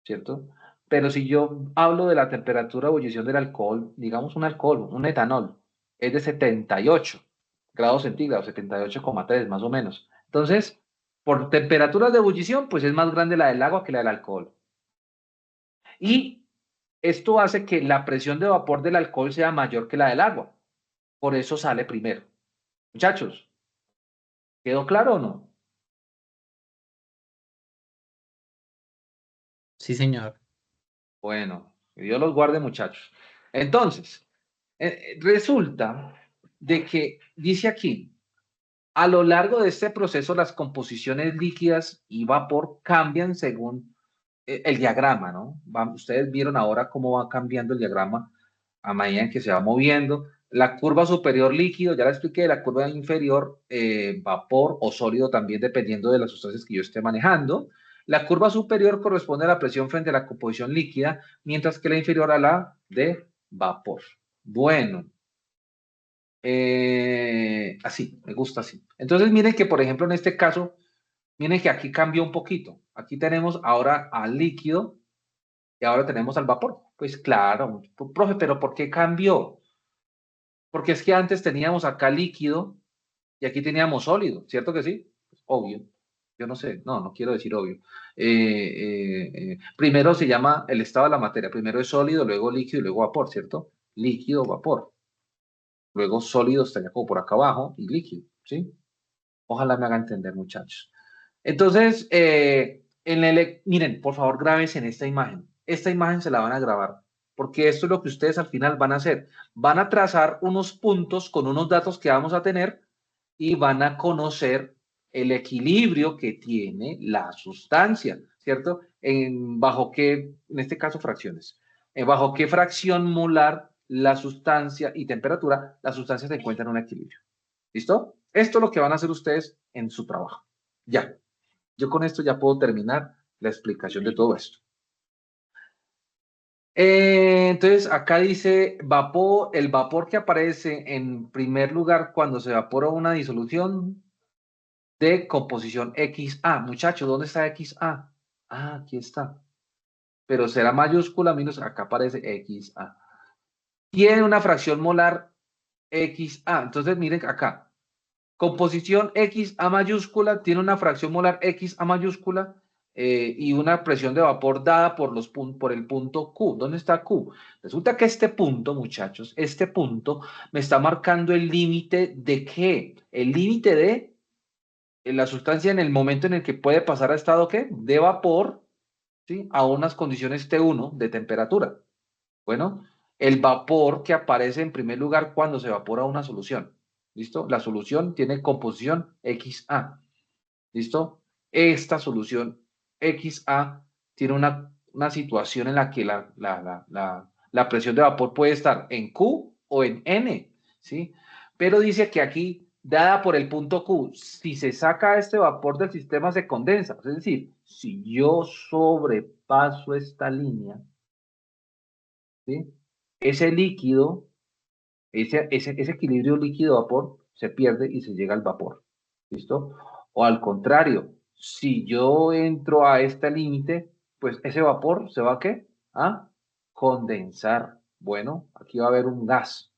¿cierto? Pero si yo hablo de la temperatura de ebullición del alcohol, digamos un alcohol, un etanol, es de 78 grados centígrados, 78,3 más o menos. Entonces, por temperaturas de ebullición, pues es más grande la del agua que la del alcohol. Y esto hace que la presión de vapor del alcohol sea mayor que la del agua. Por eso sale primero. Muchachos, ¿quedó claro o no? Sí, señor. Bueno, que Dios los guarde, muchachos. Entonces, resulta de que dice aquí, a lo largo de este proceso las composiciones líquidas y vapor cambian según el diagrama, ¿no? Ustedes vieron ahora cómo va cambiando el diagrama a medida en que se va moviendo. La curva superior líquido, ya la expliqué, la curva inferior vapor o sólido también dependiendo de las sustancias que yo esté manejando. La curva superior corresponde a la presión frente a la composición líquida, mientras que la inferior a la de vapor. Bueno, así, me gusta así. Entonces miren que, por ejemplo, en este caso, miren que aquí cambió un poquito. Aquí tenemos ahora al líquido y ahora tenemos al vapor. Pues claro, profe, pero ¿por qué cambió? Porque es que antes teníamos acá líquido Y aquí teníamos sólido, ¿cierto que sí? Obvio. Yo no sé, no quiero decir obvio. Primero se llama el estado de la materia. Primero es sólido, luego líquido y luego vapor, ¿cierto? Líquido, vapor. Luego sólido estaría como por acá abajo y líquido, ¿sí? Ojalá me haga entender, muchachos. Entonces, miren, por favor, grábense en esta imagen. Esta imagen se la van a grabar, porque esto es lo que ustedes al final van a hacer. Van a trazar unos puntos con unos datos que vamos a tener y van a conocer el equilibrio que tiene la sustancia, ¿cierto? Bajo qué, en este caso, fracciones. Bajo qué fracción molar la sustancia y temperatura, la sustancia se encuentra en un equilibrio. ¿Listo? Esto es lo que van a hacer ustedes en su trabajo. Ya. Yo con esto ya puedo terminar la explicación de todo esto. Entonces, acá dice vapor, el vapor que aparece en primer lugar cuando se evapora una disolución de composición XA. Muchachos, ¿dónde está XA? Ah, aquí está. Pero será mayúscula menos, acá aparece XA. Tiene una fracción molar XA. Entonces, miren acá. Composición XA mayúscula tiene una fracción molar XA mayúscula y una presión de vapor dada por el punto Q. ¿Dónde está Q? Resulta que este punto, muchachos, este punto me está marcando el límite de ¿qué? El límite de la sustancia en el momento en el que puede pasar a estado ¿qué? De vapor, ¿sí? A unas condiciones T1 de temperatura. Bueno, el vapor que aparece en primer lugar cuando se evapora una solución. ¿Listo? La solución tiene composición XA. ¿Listo? Esta solución XA tiene una situación en la que la presión de vapor puede estar en Q o en N. ¿Sí? Pero dice que aquí, dada por el punto Q, si se saca este vapor del sistema se condensa. Es decir, si yo sobrepaso esta línea, ¿sí? Ese líquido, ese equilibrio líquido-vapor se pierde y se llega al vapor. ¿Listo? O al contrario, si yo entro a este límite, pues ese vapor se va a ¿qué? A condensar. Bueno, aquí va a haber un gas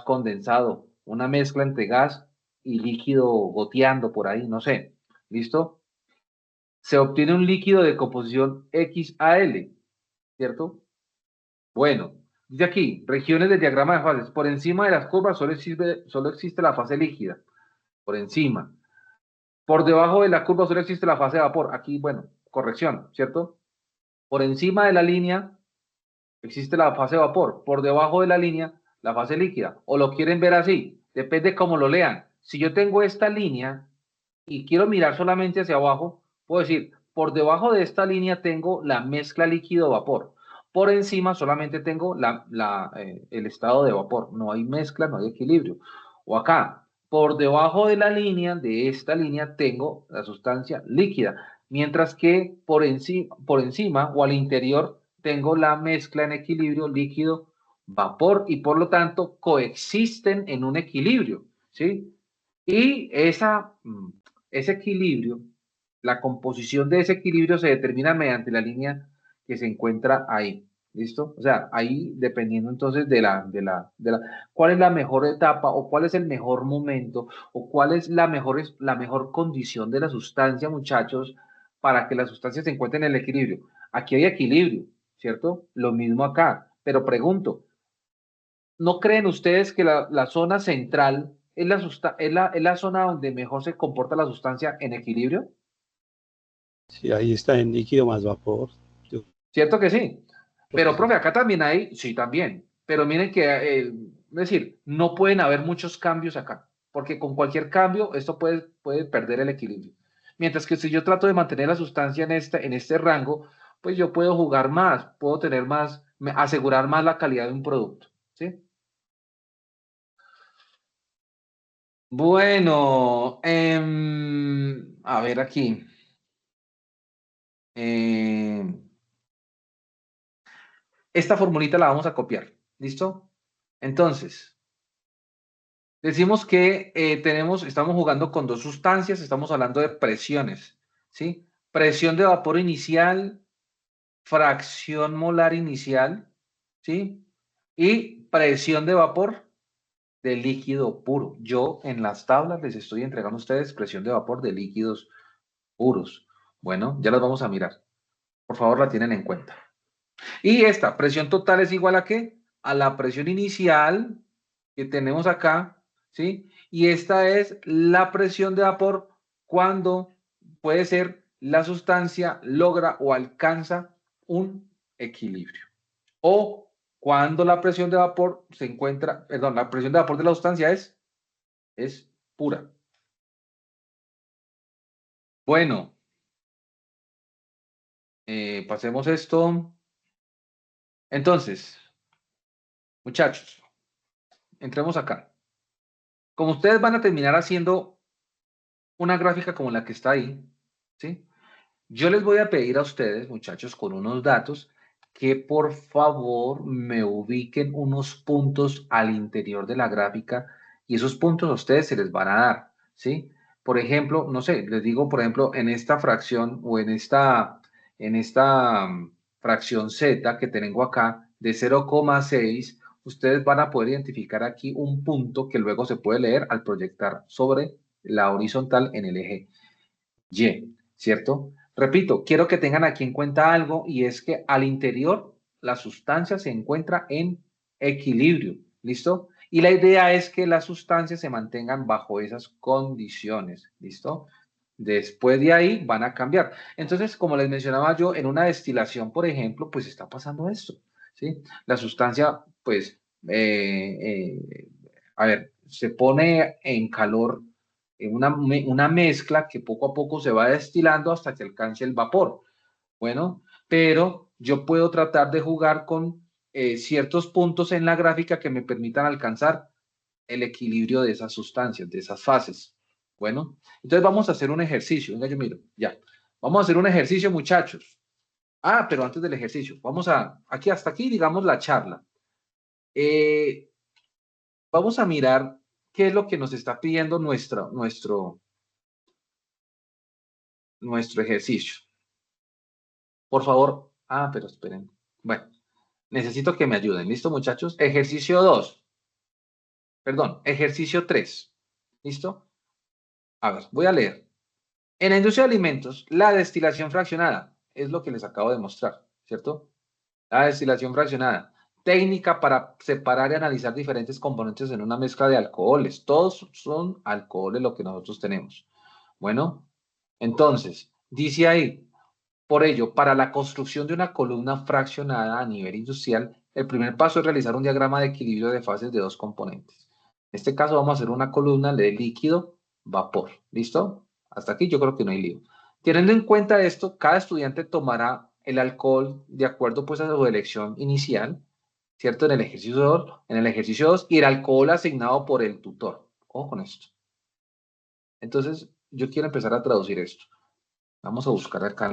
condensado, una mezcla entre gas y líquido goteando por ahí, no sé. ¿Listo? Se obtiene un líquido de composición XAL, ¿cierto? Bueno, dice aquí, regiones del diagrama de fases. Por encima de las curvas solo existe la fase líquida. Por encima. Por debajo de la curva solo existe la fase de vapor. Aquí, bueno, corrección, ¿cierto? Por encima de la línea existe la fase de vapor. Por debajo de la línea, la fase líquida. O lo quieren ver así. Depende cómo lo lean. Si yo tengo esta línea y quiero mirar solamente hacia abajo, puedo decir, por debajo de esta línea tengo la mezcla líquido-vapor. Por encima solamente tengo el estado de vapor. No hay mezcla, no hay equilibrio. O acá, por debajo de la línea, de esta línea, tengo la sustancia líquida. Mientras que por encima o al interior tengo la mezcla en equilibrio líquido-vapor y por lo tanto coexisten en un equilibrio. ¿Sí? Y ese equilibrio, la composición de ese equilibrio se determina mediante la línea que se encuentra ahí. ¿Listo? O sea, ahí dependiendo entonces cuál es la mejor etapa o cuál es el mejor momento o cuál es la mejor condición de la sustancia, muchachos, para que la sustancia se encuentre en el equilibrio. Aquí hay equilibrio, ¿cierto? Lo mismo acá. Pero pregunto, ¿no creen ustedes que la zona central es la zona donde mejor se comporta la sustancia en equilibrio? Sí, ahí está en líquido más vapor. ¿Cierto que sí? Pero, profe, acá también hay, sí, también. Pero miren que, es decir, no pueden haber muchos cambios acá, porque con cualquier cambio esto puede perder el equilibrio. Mientras que si yo trato de mantener la sustancia en este rango, pues yo puedo jugar más, puedo tener más, asegurar más la calidad de un producto, ¿sí? Bueno, a ver aquí. Esta formulita la vamos a copiar. ¿Listo? Entonces, decimos que estamos jugando con dos sustancias, estamos hablando de presiones. ¿Sí? Presión de vapor inicial, fracción molar inicial, ¿sí? Y presión de vapor de líquido puro. Yo en las tablas les estoy entregando a ustedes presión de vapor de líquidos puros. Bueno, ya las vamos a mirar. Por favor, la tienen en cuenta. Y esta presión total es igual a ¿qué? A la presión inicial que tenemos acá, ¿sí? Y esta es la presión de vapor cuando puede ser la sustancia logra o alcanza un equilibrio. O cuando la presión de vapor se encuentra, perdón, la presión de vapor de la sustancia es pura. Bueno, pasemos esto. Entonces, muchachos, entremos acá. Como ustedes van a terminar haciendo una gráfica como la que está ahí, ¿sí? Yo les voy a pedir a ustedes, muchachos, con unos datos, que por favor me ubiquen unos puntos al interior de la gráfica y esos puntos a ustedes se les van a dar, ¿sí? Por ejemplo, no sé, les digo, por ejemplo, en esta fracción o en esta fracción Z que tengo acá de 0,6, ustedes van a poder identificar aquí un punto que luego se puede leer al proyectar sobre la horizontal en el eje Y, ¿cierto? Repito, quiero que tengan aquí en cuenta algo y es que al interior la sustancia se encuentra en equilibrio, ¿listo? Y la idea es que las sustancias se mantengan bajo esas condiciones, ¿listo? Después de ahí van a cambiar. Entonces, como les mencionaba yo, en una destilación, por ejemplo, pues está pasando esto, ¿sí? La sustancia, pues, a ver, se pone en calor una mezcla que poco a poco se va destilando hasta que alcance el vapor. Bueno, pero yo puedo tratar de jugar con ciertos puntos en la gráfica que me permitan alcanzar el equilibrio de esas sustancias, de esas fases. Bueno, entonces vamos a hacer un ejercicio. Venga, yo miro, ya. Vamos a hacer un ejercicio, muchachos. Ah, pero antes del ejercicio, vamos aquí hasta aquí, digamos, la charla. Vamos a mirar qué es lo que nos está pidiendo nuestro ejercicio. Por favor. Ah, pero esperen. Bueno, necesito que me ayuden. ¿Listo, muchachos? Ejercicio 2. Perdón, ejercicio 3. ¿Listo? A ver, voy a leer. En la industria de alimentos, la destilación fraccionada es lo que les acabo de mostrar, ¿cierto? La destilación fraccionada. Técnica para separar y analizar diferentes componentes en una mezcla de alcoholes. Todos son alcoholes lo que nosotros tenemos. Bueno, entonces, dice ahí, por ello, para la construcción de una columna fraccionada a nivel industrial, el primer paso es realizar un diagrama de equilibrio de fases de dos componentes. En este caso vamos a hacer una columna de líquido-vapor. ¿Listo? Hasta aquí yo creo que no hay lío. Teniendo en cuenta esto, cada estudiante tomará el alcohol de acuerdo pues a su elección inicial, ¿cierto? En el ejercicio 2 y el alcohol asignado por el tutor. Ojo con esto. Entonces, yo quiero empezar a traducir esto. Vamos a buscar acá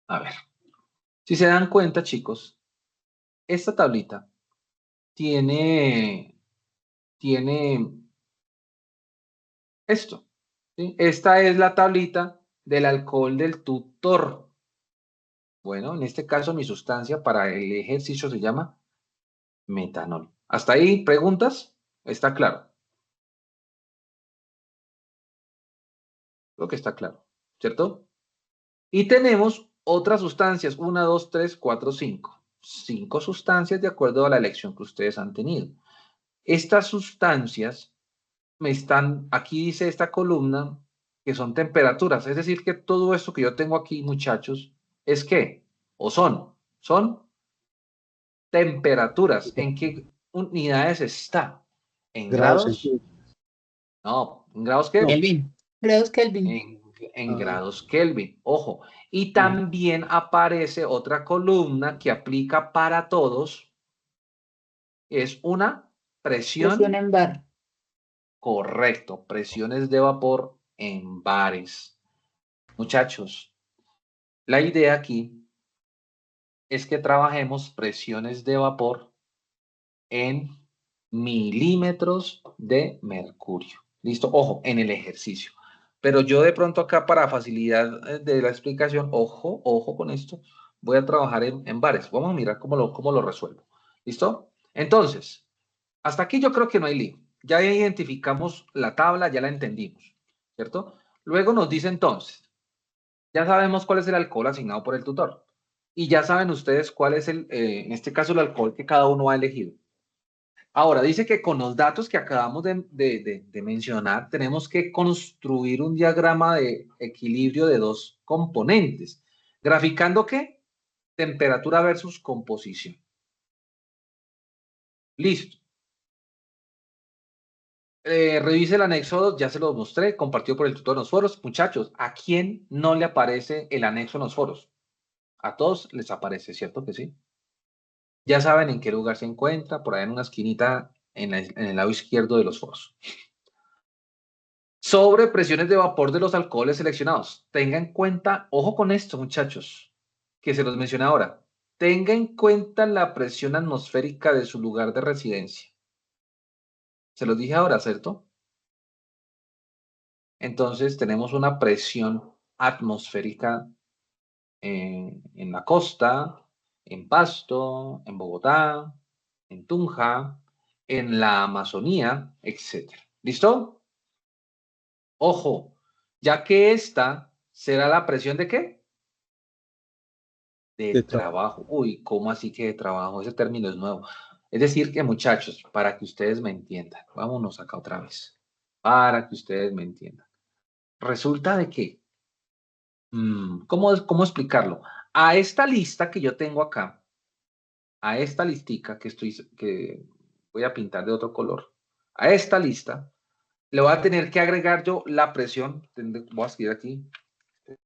A ver. Si se dan cuenta, chicos, esta tablita tiene esto, ¿sí? Esta es la tablita del alcohol del tutor. Bueno, en este caso mi sustancia para el ejercicio se llama metanol. ¿Hasta ahí preguntas? ¿Está claro? Creo que está claro, ¿cierto? Y tenemos otras sustancias, 1, 2, 3, 4, 5. 5 sustancias de acuerdo a la elección que ustedes han tenido. Estas sustancias aquí dice esta columna, que son temperaturas. Es decir, que todo esto que yo tengo aquí, muchachos, ¿es qué? ¿O son temperaturas? ¿En qué unidades está? ¿En grados? No, ¿en grados qué? Kelvin. Grados Kelvin. En grados Kelvin, ojo. Y también aparece otra columna que aplica para todos. Es una Presión en bar. Correcto, presiones de vapor en bares. Muchachos, la idea aquí es que trabajemos presiones de vapor en milímetros de mercurio. ¿Listo? Ojo, en el ejercicio. Pero yo de pronto acá para facilidad de la explicación, ojo con esto, voy a trabajar en bares. Vamos a mirar cómo lo resuelvo. ¿Listo? Entonces, hasta aquí yo creo que no hay lío. Ya identificamos la tabla, ya la entendimos, ¿cierto? Luego nos dice entonces, ya sabemos cuál es el alcohol asignado por el tutor. Y ya saben ustedes cuál es en este caso, el alcohol que cada uno ha elegido. Ahora, dice que con los datos que acabamos de mencionar, tenemos que construir un diagrama de equilibrio de dos componentes. ¿Graficando qué? Temperatura versus composición. Listo. Revise el anexo 2, ya se los mostré, compartido por el tutor en los foros. Muchachos, ¿a quién no le aparece el anexo en los foros? A todos les aparece, ¿cierto que sí? Ya saben en qué lugar se encuentra, por ahí en una esquinita en el lado izquierdo de los foros. Sobre presiones de vapor de los alcoholes seleccionados. Tenga en cuenta, ojo con esto, muchachos, que se los mencioné ahora. Tenga en cuenta la presión atmosférica de su lugar de residencia. Se los dije ahora, ¿cierto? Entonces tenemos una presión atmosférica en la costa, en Pasto, en Bogotá, en Tunja, en la Amazonía, etc. ¿Listo? Ojo, ya que esta será la presión ¿de qué? De trabajo. Uy, ¿cómo así que de trabajo? Ese término es nuevo. Es decir, que muchachos, para que ustedes me entiendan, vámonos acá otra vez, para que ustedes me entiendan. Resulta de que, ¿cómo explicarlo? A esta lista que yo tengo acá, a esta listica que voy a pintar de otro color, a esta lista, le voy a tener que agregar yo la presión, voy a escribir aquí,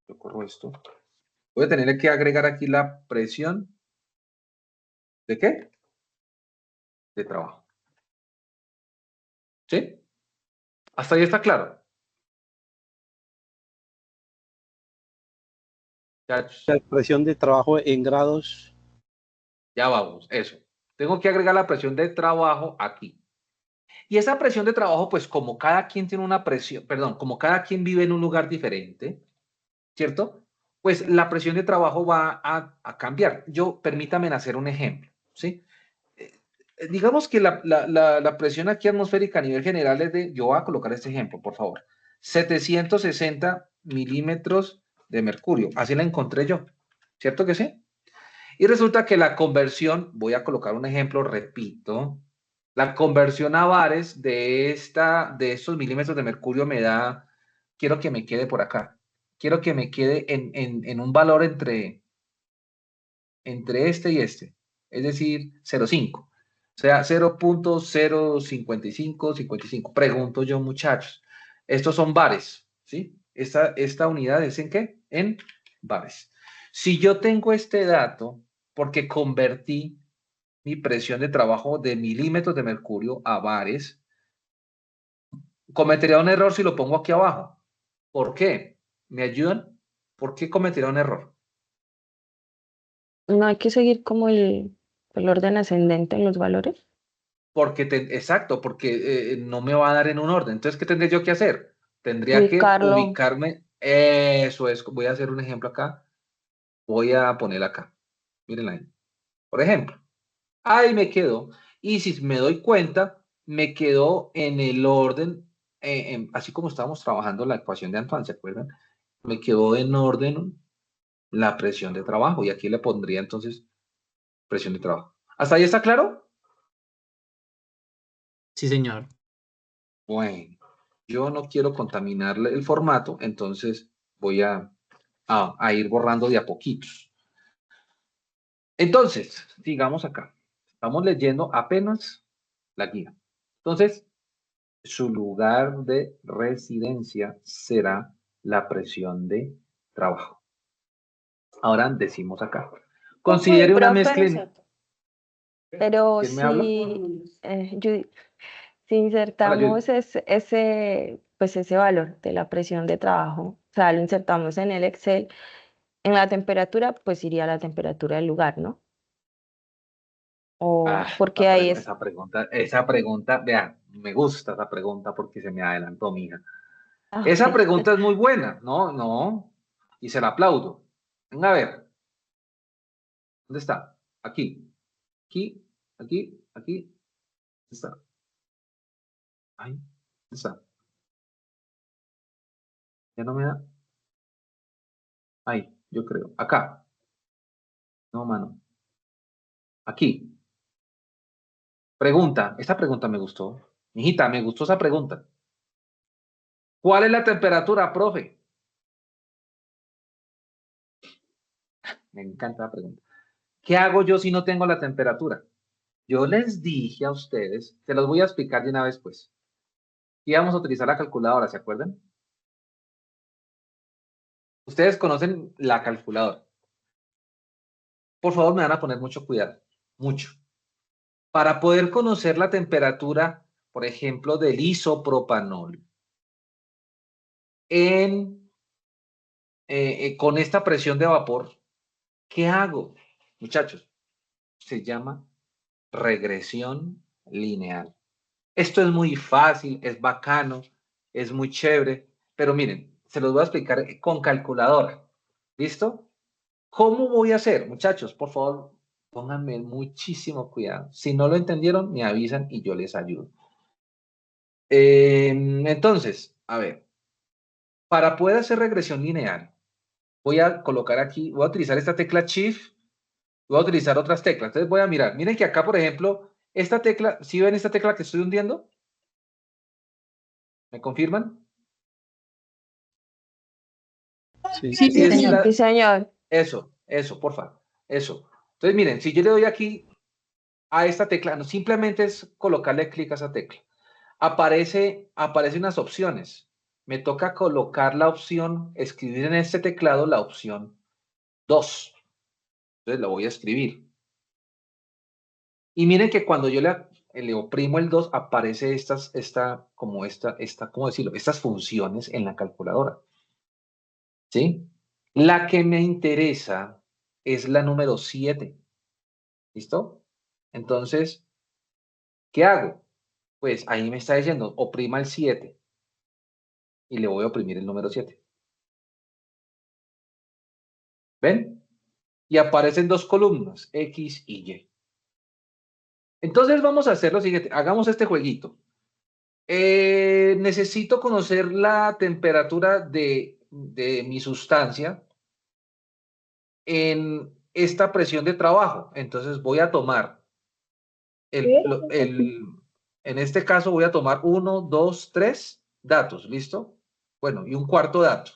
yo corro esto, voy a tener que agregar aquí la presión, ¿de qué? De trabajo. ¿Sí? Hasta ahí está claro. La presión de trabajo en grados. Ya vamos, eso. Tengo que agregar la presión de trabajo aquí. Y esa presión de trabajo, pues como cada quien tiene una presión, perdón, como cada quien vive en un lugar diferente, ¿cierto? Pues la presión de trabajo va a cambiar. Permítame hacer un ejemplo, ¿sí? Digamos que la presión aquí atmosférica a nivel general es yo voy a colocar este ejemplo, por favor, 760 milímetros de mercurio. Así la encontré yo, ¿cierto que sí? Y resulta que la conversión, voy a colocar un ejemplo, repito, la conversión a bares de estos milímetros de mercurio me da, quiero que me quede por acá, quiero que me quede en un valor entre este y este, es decir, 0,5. O sea, 0.055. Pregunto yo, muchachos, estos son bares, ¿sí? Esta unidad es ¿en qué? En bares. Si yo tengo este dato, porque convertí mi presión de trabajo de milímetros de mercurio a bares, cometería un error si lo pongo aquí abajo. ¿Por qué? ¿Me ayudan? ¿Por qué cometería un error? No hay que seguir como el orden ascendente en los valores. Exacto, porque no me va a dar en un orden. Entonces, ¿qué tendré yo que hacer? Tendría que Ubicarlo. ubicarme. Eso es. Voy a hacer un ejemplo acá. Voy a poner acá. Mírenla ahí. Por ejemplo, ahí me quedó. Y si me doy cuenta, me quedó en el orden, así como estábamos trabajando la ecuación de Antoine, ¿se acuerdan? Me quedó en orden la presión de trabajo. Y aquí le pondría entonces presión de trabajo. ¿Hasta ahí está claro? Sí, señor. Bueno, yo no quiero contaminarle el formato, entonces voy a ir borrando de a poquitos. Entonces, sigamos acá. Estamos leyendo apenas la guía. Entonces, su lugar de residencia será la presión de trabajo. Ahora decimos acá. Considere una mezcla. Pero ¿Quién me habla? si insertamos ese valor de la presión de trabajo, o sea, lo insertamos en el Excel, en la temperatura, pues iría la temperatura del lugar, ¿no? Porque ahí es. Esa pregunta, vea, me gusta esa pregunta porque se me adelantó, mija. Ah, Esa ok. pregunta es muy buena, no, y se la aplaudo. Venga a ver. ¿Dónde está? Aquí, aquí está. Ahí está. Ya no me da. Ahí, yo creo. Acá. No, mano. Aquí. Pregunta. Esta pregunta me gustó. Mijita, me gustó esa pregunta. ¿Cuál es la temperatura, profe? Me encanta la pregunta. ¿Qué hago yo si no tengo la temperatura? Yo les dije a ustedes, se los voy a explicar de una vez pues. Y vamos a utilizar la calculadora, ¿se acuerdan? Ustedes conocen la calculadora. Por favor, me van a poner mucho cuidado. Mucho. Para poder conocer la temperatura, por ejemplo, del isopropanol con esta presión de vapor, ¿qué hago? Muchachos, se llama regresión lineal. Esto es muy fácil, es bacano, es muy chévere, pero miren, se los voy a explicar con calculadora. ¿Listo? ¿Cómo voy a hacer? Muchachos, por favor, pónganme muchísimo cuidado. Si no lo entendieron, me avisan y yo les ayudo. Entonces, a ver, para poder hacer regresión lineal, voy a colocar aquí, voy a utilizar esta tecla Shift, voy a utilizar otras teclas. Entonces voy a mirar, miren que acá, por ejemplo, esta tecla, ¿sí ven esta tecla que estoy hundiendo? ¿Me confirman? Sí, Sí, Sí, es señor. la- Sí, señor. Eso, por favor, eso. Entonces, miren, si yo le doy aquí a esta tecla, no, simplemente es colocarle clic a esa tecla. Aparecen unas opciones. Me toca colocar la opción, escribir en este teclado la opción 2. Entonces, lo voy a escribir. Y miren que cuando yo le oprimo el 2, aparece ¿cómo decirlo? Estas funciones en la calculadora. ¿Sí? La que me interesa es la número 7. ¿Listo? Entonces, ¿qué hago? Pues ahí me está diciendo, oprima el 7 y le voy a oprimir el número 7. ¿Ven? Y aparecen dos columnas, X y Y. Entonces vamos a hacer lo siguiente, hagamos este jueguito. Necesito conocer la temperatura de mi sustancia en esta presión de trabajo. Entonces voy a tomar, en este caso voy a tomar 1, 2, 3 datos, ¿listo? Bueno, y un cuarto dato.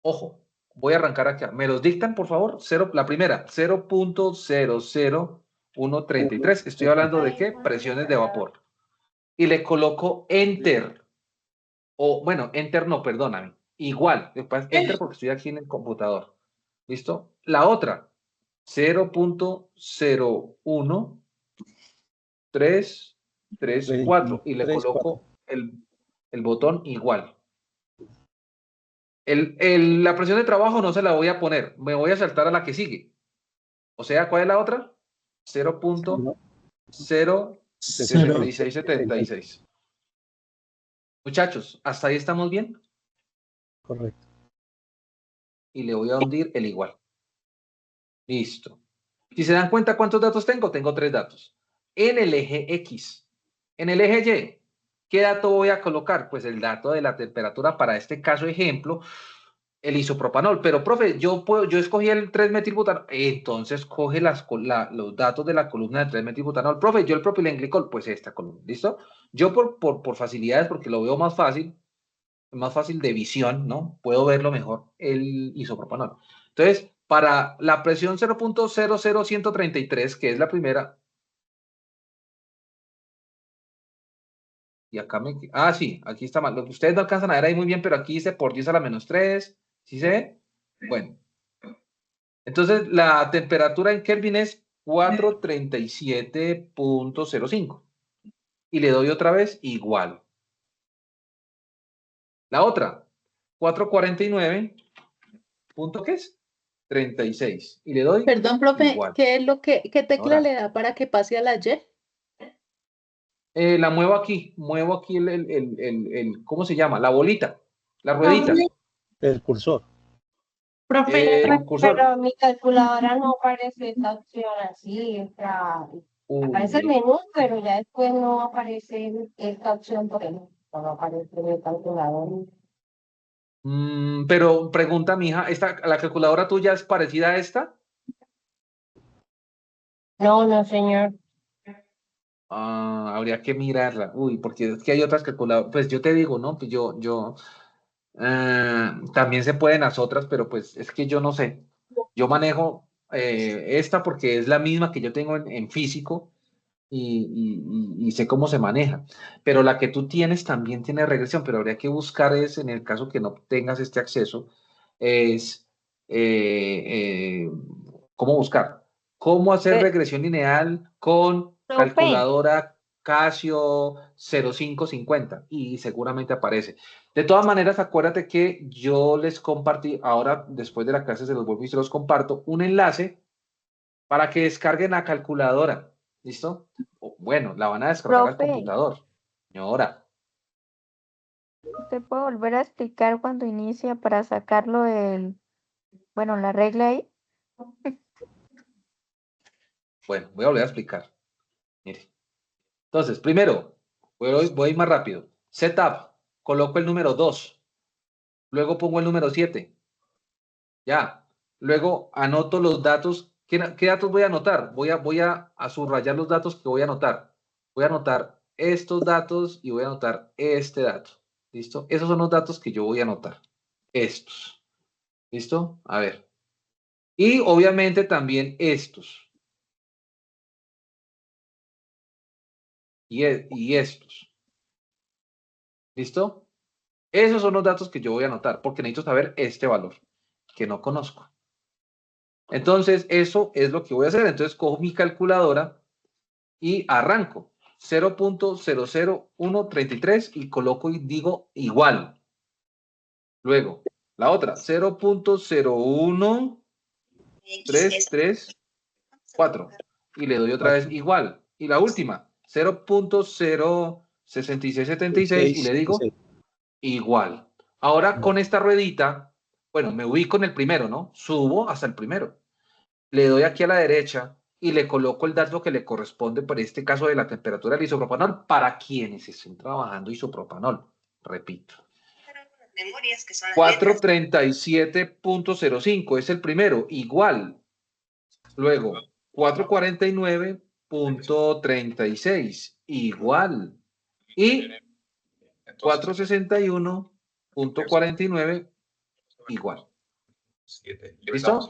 Ojo, voy a arrancar acá. ¿Me los dictan, por favor? La primera, 0.00133. Estoy hablando de qué? Presiones de vapor. Y le coloco Enter. O, bueno, Enter no, perdóname. Igual, después Enter porque estoy aquí en el computador. ¿Listo? La otra, 0.01334. Y le 23, 4. coloco el botón igual. La presión de trabajo no se la voy a poner, me voy a saltar a la que sigue. O sea, ¿cuál es la otra? 0.06676. Muchachos, ¿hasta ahí estamos bien? Correcto. Y le voy a hundir el igual. Listo. Si se dan cuenta cuántos datos tengo 3 datos. En el eje X. En el eje Y, ¿qué dato voy a colocar? Pues el dato de la temperatura para este caso ejemplo, el isopropanol. Pero, profe, yo escogí el 3-metilbutanol. Entonces, coge los datos de la columna del 3-metilbutanol. Profe, yo el propilenglicol, pues esta columna, ¿listo? Yo por facilidades, porque lo veo más fácil de visión, ¿no? Puedo verlo mejor, el isopropanol. Entonces, para la presión 0.00133, que es la primera, y acá sí, aquí está mal. Lo que ustedes no alcanzan a ver ahí muy bien, pero aquí dice por 10 a la menos 3, ¿sí se ve? Bueno. Entonces, la temperatura en Kelvin es 437.05. Y le doy otra vez igual. La otra, 449. ¿Qué es? 36. Y le doy Perdón, profe, igual. ¿qué es qué tecla Ahora, le da para que pase a la Y? la muevo aquí ¿cómo se llama? La bolita, la ruedita, El cursor. Profe, el cursor. pero mi calculadora no aparece esta opción así, o sea, Aparece el menú, pero ya después no aparece esta opción, por ejemplo, no aparece el calculador. Pero pregunta, mija, ¿la calculadora tuya es parecida a esta? No, no, señor. Habría que mirarla. Uy, porque es que hay otras calculadoras. Pues yo te digo, ¿no? Pues también se pueden las otras, pero pues es que yo no sé. Yo manejo esta porque es la misma que yo tengo en físico y sé cómo se maneja. Pero la que tú tienes también tiene regresión, pero habría que buscar es, en el caso que no tengas este acceso, es cómo buscar. Cómo hacer Pe- regresión lineal con Profe, calculadora Casio 0550 y seguramente aparece. De todas maneras, acuérdate que yo les compartí, ahora después de la clase se los vuelvo y se los comparto, un enlace para que descarguen la calculadora. ¿Listo? Bueno, la van a descargar al profe, computador. Señora. ¿Usted puede volver a explicar cuando inicia para sacarlo bueno, la regla ahí? Bueno, voy a volver a explicar. Mire. Entonces, primero, voy a ir más rápido. Setup, coloco el número 2. Luego pongo el número 7. Ya. Luego anoto los datos. ¿Qué datos voy a anotar? Voy a subrayar los datos que voy a anotar. Voy a anotar estos datos y voy a anotar este dato. ¿Listo? Esos son los datos que yo voy a anotar. Estos. ¿Listo? A ver. Y obviamente también estos. Y estos. ¿Listo? Esos son los datos que yo voy a anotar porque necesito saber este valor que no conozco. Entonces, eso es lo que voy a hacer. Entonces, cojo mi calculadora y arranco 0.000133 y coloco y digo igual. Luego, la otra 0.01334 y le doy otra vez igual. Y la última 0.06676 y le digo igual. Ahora con esta ruedita, bueno, me ubico en el primero, ¿no? Subo hasta el primero. Le doy aquí a la derecha y le coloco el dato que le corresponde, por este caso de la temperatura del isopropanol, para quienes estén trabajando isopropanol. Repito. 437.05 es el primero, igual. Luego, 449.36, igual. Y 461.49, igual. ¿Listo?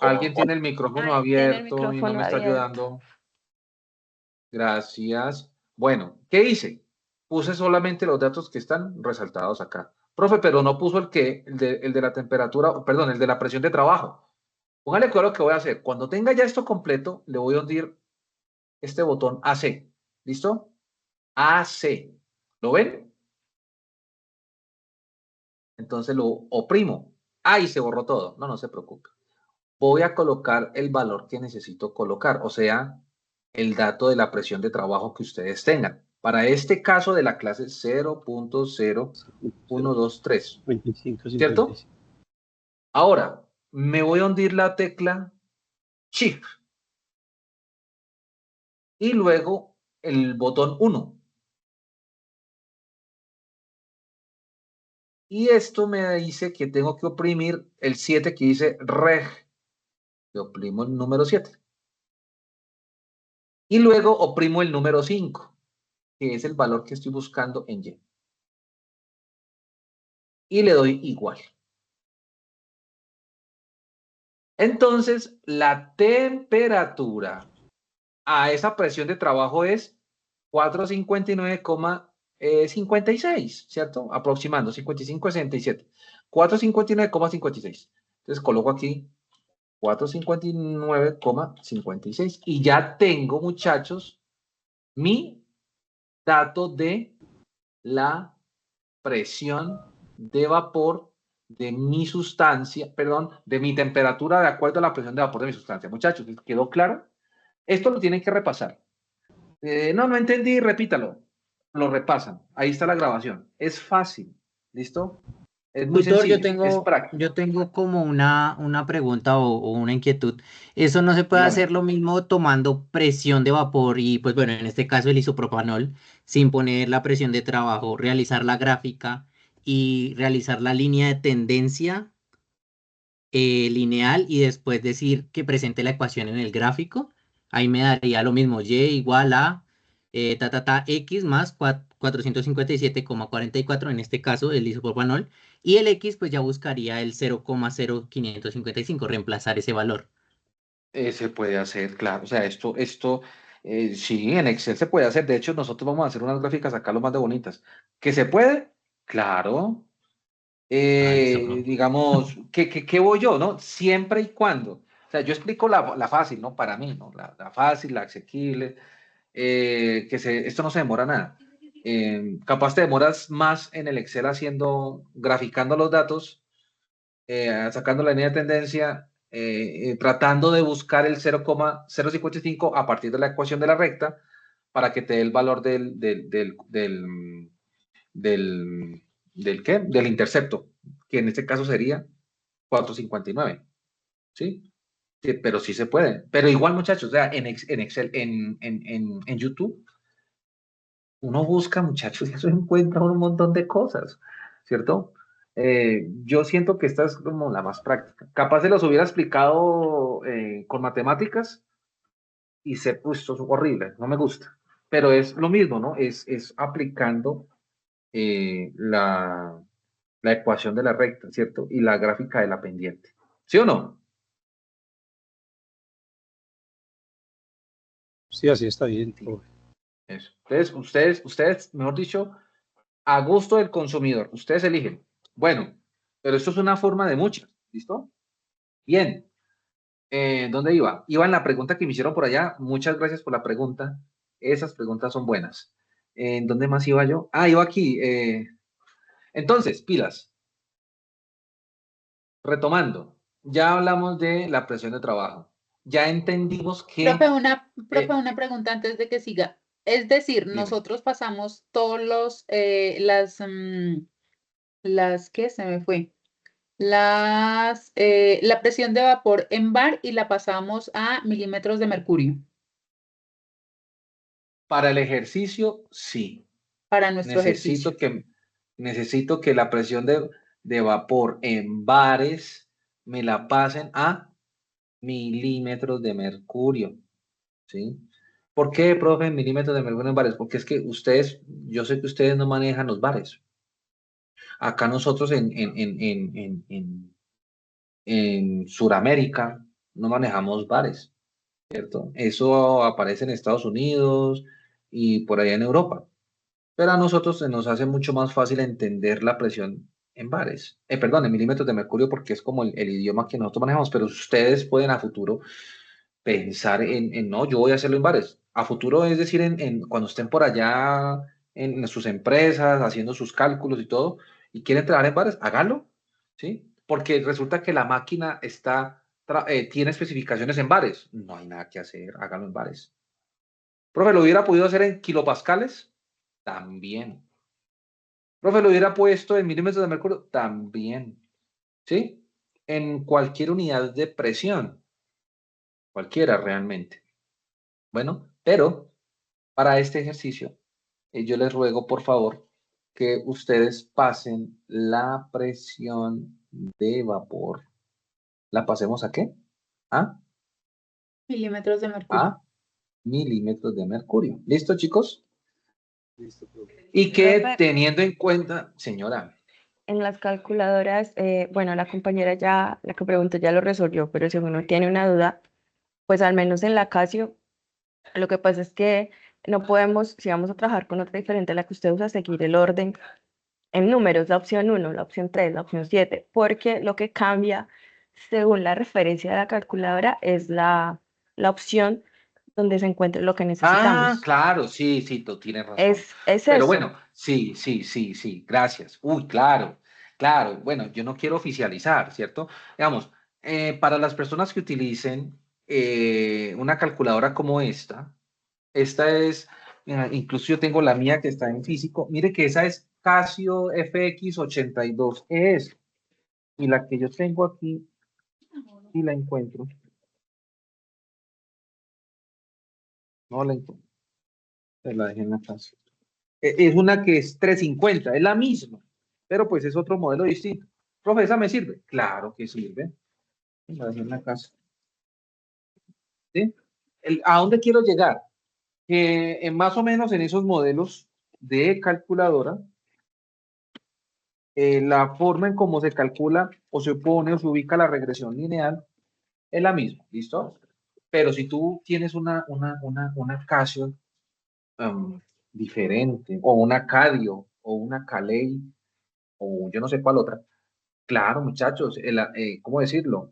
¿Alguien tiene el micrófono alguien tiene el abierto y no micrófono me está abierto. ayudando? Gracias. Bueno, ¿qué hice? Puse solamente los datos que están resaltados acá. Profe, pero no puso el de la temperatura, perdón, el de la presión de trabajo. Póngale cuidado lo que voy a hacer. Cuando tenga ya esto completo, le voy a hundir este botón AC. ¿Listo? AC. ¿Lo ven? Entonces lo oprimo. ¡Ay! Se borró todo. No, no se preocupe. Voy a colocar el valor que necesito colocar, o sea, el dato de la presión de trabajo que ustedes tengan. Para este caso de la clase 0.0123, 25, ¿cierto? 55. Ahora, me voy a hundir la tecla Shift y luego el botón 1. Y esto me dice que tengo que oprimir el 7 que dice Reg. Le oprimo el número 7. Y luego oprimo el número 5, que es el valor que estoy buscando en Y. Y le doy igual. Entonces, la temperatura a esa presión de trabajo es 459,56, ¿cierto? Aproximando, 55,67. 459,56. Entonces, coloco aquí 459,56 y ya tengo, muchachos, mi dato de la presión de vapor de mi sustancia, perdón, de mi temperatura de acuerdo a la presión de vapor de mi sustancia. Muchachos, ¿quedó claro? Esto lo tienen que repasar. No entendí, repítalo. Lo repasan. Ahí está la grabación. Es fácil. ¿Listo? Es muy Tutor, sencillo, es práctico. yo tengo como una pregunta o una inquietud. ¿Eso no se puede Dígame. hacer lo mismo tomando presión de vapor y, pues bueno, en este caso el isopropanol, sin poner la presión de trabajo, realizar la gráfica y realizar la línea de tendencia lineal y después decir que presente la ecuación en el gráfico? Ahí me daría lo mismo, y igual a x más 457,44, en este caso el isopropanol, y el x pues ya buscaría el 0,0555, reemplazar ese valor. Se puede hacer, claro. O sea, sí, en Excel se puede hacer. De hecho, nosotros vamos a hacer unas gráficas acá lo más de bonitas. ¿Que se puede? Claro. Ah, listo, profe. Digamos, ¿qué voy yo, no? Siempre y cuando. O sea, yo explico la fácil, ¿no? Para mí, ¿no? La fácil, la asequible. Esto no se demora nada. Capaz te demoras más en el Excel graficando los datos, sacando la línea de tendencia, tratando de buscar el 0,055 a partir de la ecuación de la recta para que te dé el valor del intercepto, que en este caso sería 459, ¿sí? Sí, pero sí se puede. Pero igual, muchachos, o sea, en Excel, en YouTube, uno busca, muchachos, y eso encuentra un montón de cosas, ¿cierto? Yo siento que esta es como la más práctica. Capaz se los hubiera explicado con matemáticas y pues, esto es horrible, no me gusta. Pero es lo mismo, ¿no? Es aplicando la ecuación de la recta, ¿cierto? Y la gráfica de la pendiente. ¿Sí o no? Sí, así está bien, Sí. profe. Eso. Entonces, ustedes, mejor dicho, a gusto del consumidor, ustedes eligen. Bueno, pero esto es una forma de muchas, ¿listo? Bien. ¿Dónde iba? Iba en la pregunta que me hicieron por allá. Muchas gracias por la pregunta. Esas preguntas son buenas. ¿En dónde más iba yo? Ah, iba aquí. Entonces, pilas. Retomando, ya hablamos de la presión de trabajo. Ya entendimos que... Profe, una pregunta antes de que siga. Es decir, dime. nosotros pasamos todos las, ¿qué? Se me fue. La presión de vapor en bar y la pasamos a milímetros de mercurio Para el ejercicio, sí. para nuestro ejercicio. Necesito que la presión de vapor en bares me la pasen a milímetros de mercurio, ¿sí? ¿Por qué, profe, en milímetros de mercurio en bares? Porque es que yo sé que ustedes no manejan los bares. Acá nosotros en Sudamérica no manejamos bares, ¿cierto? Eso aparece en Estados Unidos y por allá en Europa. Pero a nosotros se nos hace mucho más fácil entender la presión en bares, perdón, en milímetros de mercurio, porque es como el idioma que nosotros manejamos, pero ustedes pueden a futuro pensar no, yo voy a hacerlo en bares. A futuro, es decir, cuando estén por allá en sus empresas, haciendo sus cálculos y todo, y quieren trabajar en bares, háganlo, ¿sí? Porque resulta que la máquina tiene especificaciones en bares. No hay nada que hacer, háganlo en bares. Profe, ¿lo hubiera podido hacer en kilopascales? También. Profe, ¿lo hubiera puesto en milímetros de mercurio? También. ¿Sí? En cualquier unidad de presión. Cualquiera realmente. Bueno, pero para este ejercicio, yo les ruego, por favor, que ustedes pasen la presión de vapor. ¿La pasemos a qué? A, Milímetros de mercurio. a milímetros de mercurio. ¿Listo, chicos? Listo, profe. Y que Profe, teniendo en cuenta, señora, en las calculadoras, bueno, la compañera ya, la que preguntó ya lo resolvió, pero si uno tiene una duda, pues al menos en la Casio, lo que pasa es que no podemos, si vamos a trabajar con otra diferente a la que usted usa, seguir el orden en números, la opción 1, la opción 3, la opción 7, porque lo que cambia según la referencia de la calculadora es la opción donde se encuentre lo que ah, necesitamos. claro, sí, sí, tú tienes razón. Es Pero eso. bueno, sí, sí, sí, sí, gracias. Uy, claro, claro. Bueno, yo no quiero oficializar, ¿cierto? Digamos, para las personas que utilicen una calculadora como esta es, incluso yo tengo la mía que está en físico. Mire que esa es Casio FX82 y la que yo tengo aquí, si la encuentro, no la encuentro, se la dejé en la casa. Es una que es 350, es la misma, pero pues es otro modelo distinto. Profe, ¿esa me sirve? Claro que sirve. La dejé en la casa. ¿Sí? ¿A dónde quiero llegar? Que más o menos en esos modelos de calculadora, la forma en cómo se calcula o se pone o se ubica la regresión lineal es la misma, ¿listo? Pero si tú tienes una Casio diferente, o una Cadio, o una Calei, o yo no sé cuál otra, claro, muchachos, ¿cómo decirlo?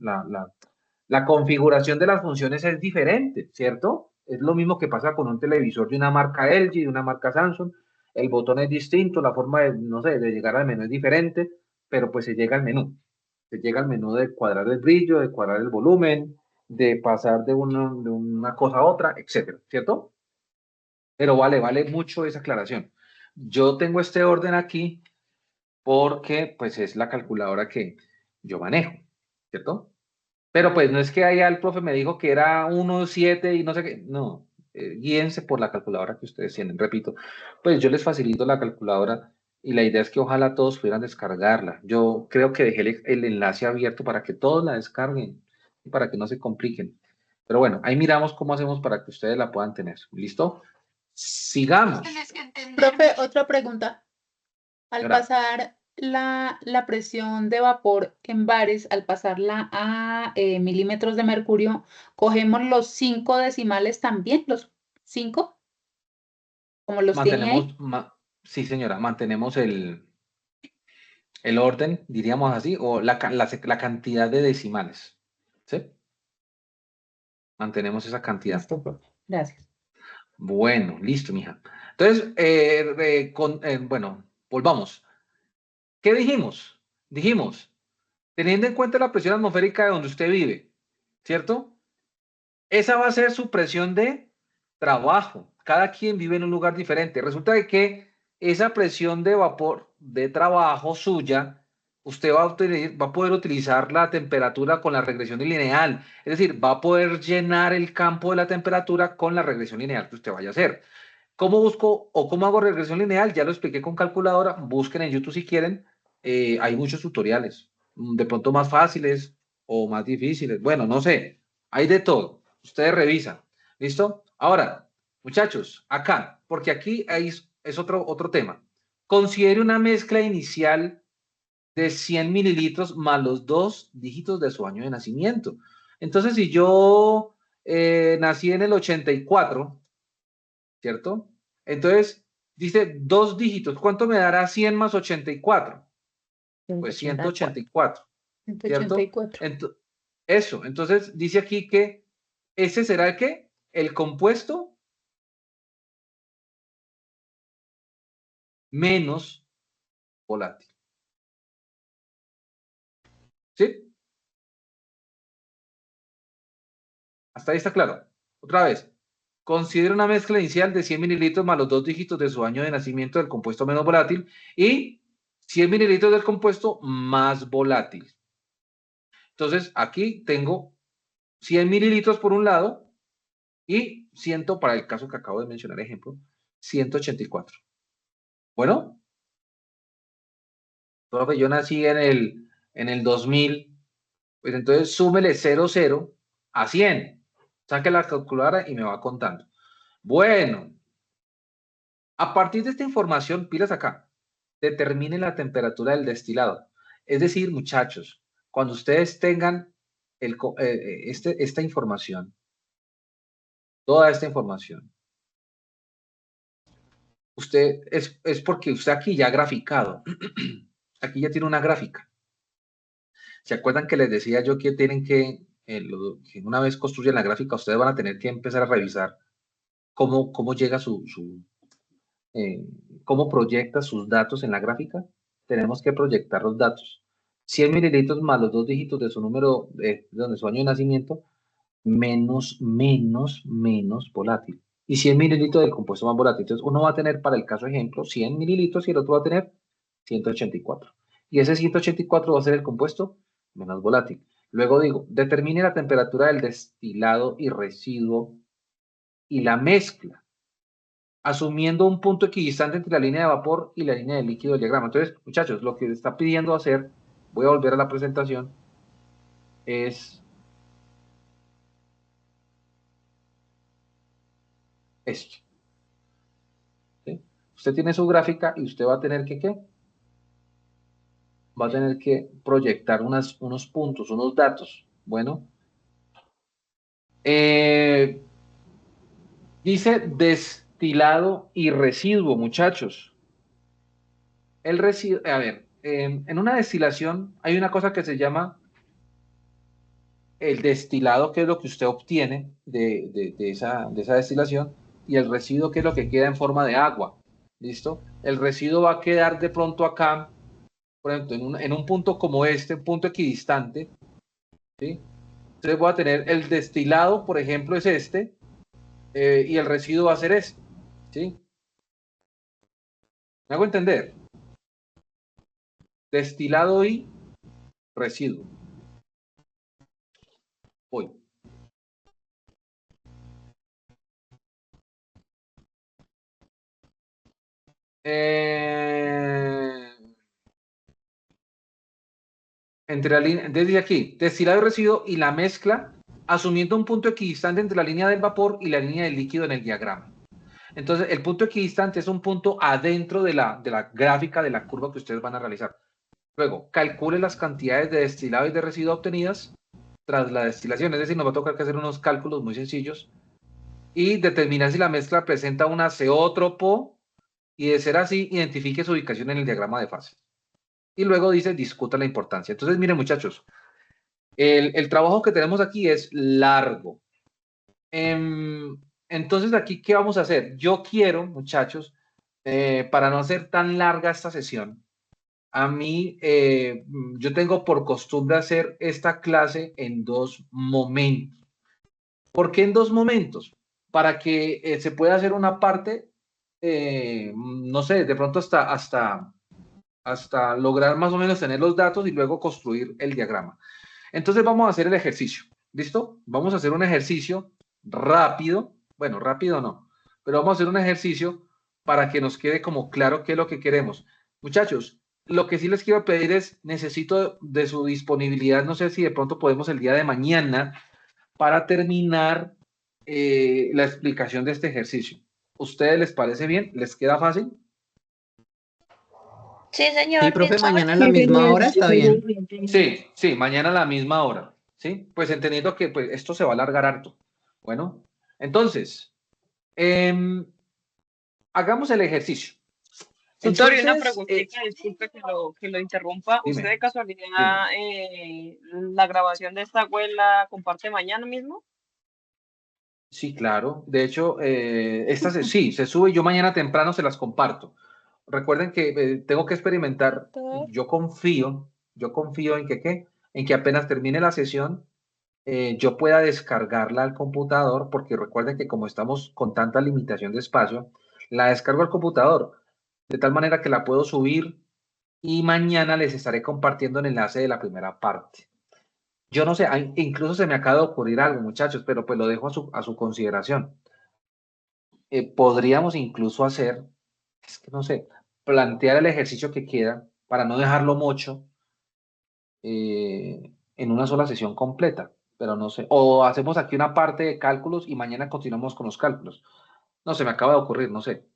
La configuración de las funciones es diferente, ¿cierto? Es lo mismo que pasa con un televisor de una marca LG, de una marca Samsung. El botón es distinto, la forma de, no sé, de llegar al menú es diferente, pero pues se llega al menú. Se llega al menú de cuadrar el brillo, de cuadrar el volumen, de pasar de una cosa a otra, etcétera, ¿cierto? Pero vale mucho esa aclaración. Yo tengo este orden aquí porque pues es la calculadora que yo manejo, ¿cierto? Pero pues no es que allá el profe me dijo que era 1,7 y no sé qué. No, guíense por la calculadora que ustedes tienen. Repito, pues yo les facilito la calculadora y la idea es que ojalá todos pudieran descargarla. Yo creo que dejé el enlace abierto para que todos la descarguen y para que no se compliquen. Pero bueno, ahí miramos cómo hacemos para que ustedes la puedan tener. ¿Listo? Sigamos. Profe, otra pregunta. Al Ahora, pasar la presión de vapor en bares, al pasarla a milímetros de mercurio, ¿cogemos los 5 decimales también? ¿Los 5? Como los tiene ahí. sí señora, mantenemos el orden, diríamos así, o la cantidad de decimales. ¿Sí? Mantenemos esa cantidad. Listo, profe. Gracias. Bueno, listo, mija. Entonces, bueno, volvamos. ¿Qué dijimos? Dijimos, teniendo en cuenta la presión atmosférica de donde usted vive, ¿cierto? Esa va a ser su presión de trabajo. Cada quien vive en un lugar diferente. Resulta de que esa presión de vapor de trabajo suya, usted va a poder utilizar la temperatura con la regresión lineal. Es decir, va a poder llenar el campo de la temperatura con la regresión lineal que usted vaya a hacer. ¿Cómo busco o cómo hago regresión lineal? Ya lo expliqué con calculadora. Busquen en YouTube si quieren. Hay muchos tutoriales. De pronto más fáciles o más difíciles. Bueno, no sé. Hay de todo. Ustedes revisan. ¿Listo? Ahora, muchachos, acá, porque aquí es otro tema. Considere una mezcla inicial de 100 mililitros más los 2 dígitos de su año de nacimiento. Entonces, si yo nací en el 84, ¿cierto? Entonces, dice 2 dígitos. ¿Cuánto me dará 100 más 84? Pues 184, ¿cierto? 184. Eso, entonces dice aquí que ese será el ¿qué? El compuesto menos volátil. ¿Sí? Hasta ahí está claro. Otra vez, considera una mezcla inicial de 100 mililitros más los 2 dígitos de su año de nacimiento del compuesto menos volátil y 100 mililitros del compuesto más volátil. Entonces, aquí tengo 100 mililitros por un lado y 100, para el caso que acabo de mencionar, ejemplo, 184. Bueno, profe, yo nací en el 2000, pues entonces súmele 00 a 100. Saque la calculadora y me va contando. Bueno, a partir de esta información, pilas acá, determine la temperatura del destilado. Es decir, muchachos, cuando ustedes tengan esta información, toda esta información, usted es porque usted aquí ya ha graficado. Aquí ya tiene una gráfica. ¿Se acuerdan que les decía yo que tienen que una vez construyen la gráfica, ustedes van a tener que empezar a revisar cómo llega cómo proyecta sus datos en la gráfica? Tenemos que proyectar los datos. 100 mililitros más los 2 dígitos de su número, de su año de nacimiento, menos volátil. Y 100 mililitros del compuesto más volátil. Entonces, uno va a tener, para el caso ejemplo, 100 mililitros y el otro va a tener 184. Y ese 184 va a ser el compuesto menos volátil. Luego digo, determine la temperatura del destilado y residuo y la mezcla, asumiendo un punto equidistante entre la línea de vapor y la línea de líquido del diagrama. Entonces, muchachos, lo que está pidiendo hacer, voy a volver a la presentación, es esto. ¿Sí? Usted tiene su gráfica y usted va a tener que, ¿qué? Va a tener que proyectar unos puntos, unos datos. Bueno, dice destilado y residuo, muchachos. El residuo, a ver, en una destilación hay una cosa que se llama el destilado, que es lo que usted obtiene de esa destilación, y el residuo, que es lo que queda en forma de agua. ¿Listo? El residuo va a quedar de pronto acá, por ejemplo, en un punto como este, un punto equidistante, ¿sí? Entonces voy a tener el destilado, por ejemplo, es este, y el residuo va a ser este, ¿sí? ¿Me hago entender? Destilado y residuo. Voy. Entre la línea, desde aquí, destilado y residuo y la mezcla, asumiendo un punto equidistante entre la línea del vapor y la línea del líquido en el diagrama. Entonces, el punto equidistante es un punto adentro de la gráfica de la curva que ustedes van a realizar. Luego, calcule las cantidades de destilado y de residuo obtenidas tras la destilación. Es decir, nos va a tocar que hacer unos cálculos muy sencillos y determinar si la mezcla presenta un azeótropo, y de ser así, identifique su ubicación en el diagrama de fase. Y luego dice, discuta la importancia. Entonces, miren, muchachos, el trabajo que tenemos aquí es largo. Entonces, aquí, ¿qué vamos a hacer? Yo quiero, muchachos, para no hacer tan larga esta sesión, a mí, yo tengo por costumbre hacer esta clase en 2 momentos. ¿Por qué en 2 momentos? Para que se pueda hacer una parte, no sé, de pronto hasta lograr más o menos tener los datos y luego construir el diagrama. Entonces vamos a hacer el ejercicio. ¿Listo? Vamos a hacer un ejercicio rápido. Bueno, rápido no, pero vamos a hacer un ejercicio para que nos quede como claro qué es lo que queremos. Muchachos, lo que sí les quiero pedir es, necesito de su disponibilidad, no sé si de pronto podemos el día de mañana para terminar la explicación de este ejercicio. ¿Ustedes les parece bien? ¿Les queda fácil? Sí, señor. Sí, profe, mañana a la misma hora está bien. Sí, mañana a la misma hora. ¿Sí? Pues entendiendo que pues, esto se va a alargar harto. Bueno, entonces, hagamos el ejercicio. Tutor, y una Entonces, preguntita, disculpe que lo interrumpa. dime, ¿Usted de casualidad la grabación de esta web la comparte mañana mismo? sí, claro. De hecho, sí, se sube. Yo mañana temprano se las comparto. Recuerden que tengo que experimentar. Yo confío en que apenas termine la sesión, yo pueda descargarla al computador, porque recuerden que como estamos con tanta limitación de espacio, la descargo al computador, de tal manera que la puedo subir y mañana les estaré compartiendo el enlace de la primera parte. Yo no sé, incluso se me acaba de ocurrir algo, muchachos, pero pues lo dejo a su consideración. Podríamos incluso hacer, es que no sé, plantear el ejercicio que queda para no dejarlo mocho en una sola sesión completa, pero no sé. O hacemos aquí una parte de cálculos y mañana continuamos con los cálculos. No, se me acaba de ocurrir, no sé.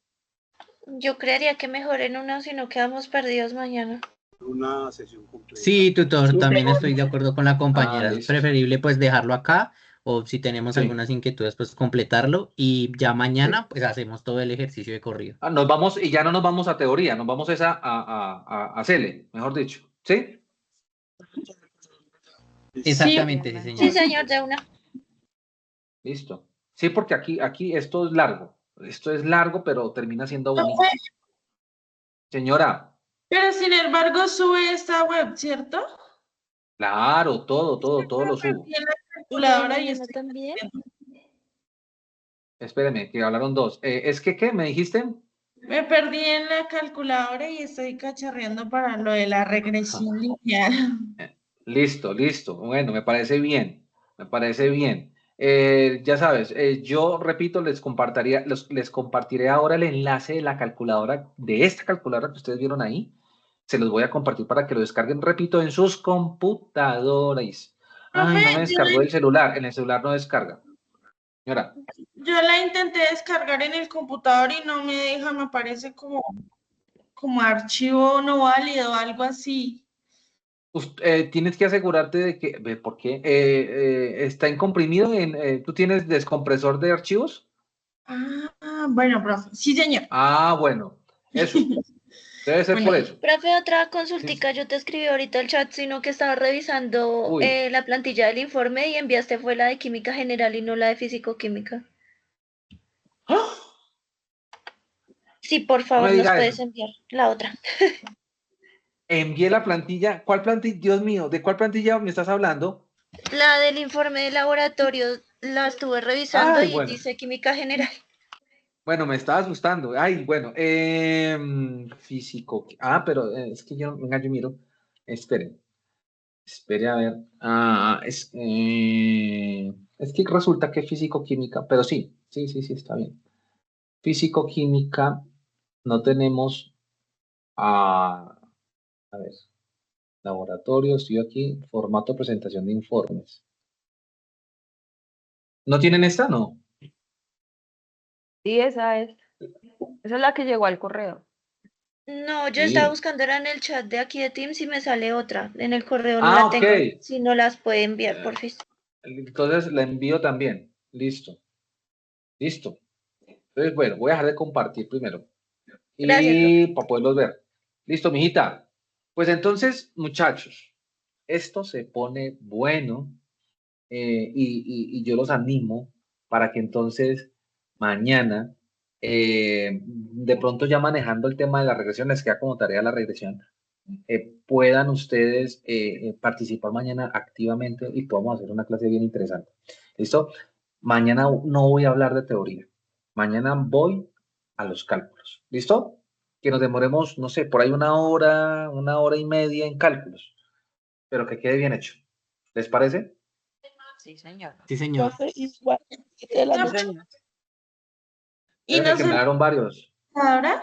Yo creería que mejor en una, si no quedamos perdidos mañana. Una sesión completa. Sí, tutor, también estoy de acuerdo con la compañera. Es listo. preferible pues dejarlo acá, o si tenemos Sí. algunas inquietudes, pues completarlo, y ya mañana pues hacemos todo el ejercicio de corrido. Nos vamos, y ya no nos vamos a teoría, nos vamos a CELE, mejor dicho. ¿Sí? Exactamente, sí, Sí, señor. señor, de una. Listo. Sí, porque aquí esto es largo. Esto es largo, pero termina siendo bonito. Señora, Pero sin embargo sube esta web, ¿cierto? claro, todo lo subo. Y en la ¿Y ya calculadora y mañana estoy... también? Espéreme, que hablaron 2. ¿Es que qué? ¿Me dijiste? Me perdí en la calculadora y estoy cacharreando para lo de la regresión lineal. Listo, listo. Bueno, me parece bien. Me parece bien. Ya sabes, yo repito, les compartiré ahora el enlace de la calculadora, de esta calculadora que ustedes vieron ahí. Se los voy a compartir para que lo descarguen, repito, en sus computadoras. Ay, Profe, no me descargó del celular. En el celular no descarga. Señora, yo la intenté descargar en el computador y no me deja, me parece como archivo no válido o algo así. tienes que asegurarte de que, ve, ¿por qué? Está incomprimido ¿tú tienes descompresor de archivos? Bueno, profe. Sí, señor. Ah, bueno, eso. Debe ser por Bueno, eso. Profe, otra consultica, yo te escribí ahorita el chat, sino que estaba revisando Uy, la plantilla del informe y enviaste fue la de química general y no la de físico-química. ¡ah! Sí, por No favor, me nos diga puedes eso. enviar la otra. Envié la plantilla. ¿Cuál plantilla? Dios mío, ¿de cuál plantilla me estás hablando? La del informe de laboratorio la estuve revisando Ay, y bueno. dice química general. Bueno, me estaba asustando. Ay, bueno. Físico. Ah, pero es que yo, venga, yo miro. Espere. Espere a ver. Es que resulta que físico-química, pero sí, sí, está bien. Físico-química, no tenemos a ver, laboratorio, estoy aquí, formato de presentación de informes. ¿No tienen esta? No. Sí, esa es. Esa es la que llegó al correo. No, yo estaba Sí. buscando era en el chat de aquí de Teams y me sale otra. En el correo no Ah, la ok. tengo. Si no las puede enviar, por fin. Entonces la envío también. Listo. Listo. Entonces, bueno, voy a dejar de compartir primero. Gracias, profe. Y para poderlos ver. Listo, mijita. Pues entonces, muchachos, esto se pone bueno y yo los animo para que entonces mañana, de pronto ya manejando el tema de la regresión, les queda como tarea la regresión, puedan ustedes participar mañana activamente y podamos hacer una clase bien interesante. ¿Listo? Mañana no voy a hablar de teoría. Mañana voy a los cálculos. ¿Listo? Que nos demoremos, no sé, por ahí una hora y media en cálculos, pero que quede bien hecho. ¿Les parece? Sí, señor. Sí, señor. profe, igual. ¿De la Sí, noche? señor. ¿Y Espérenme nos que me envía dieron varios. la calculadora?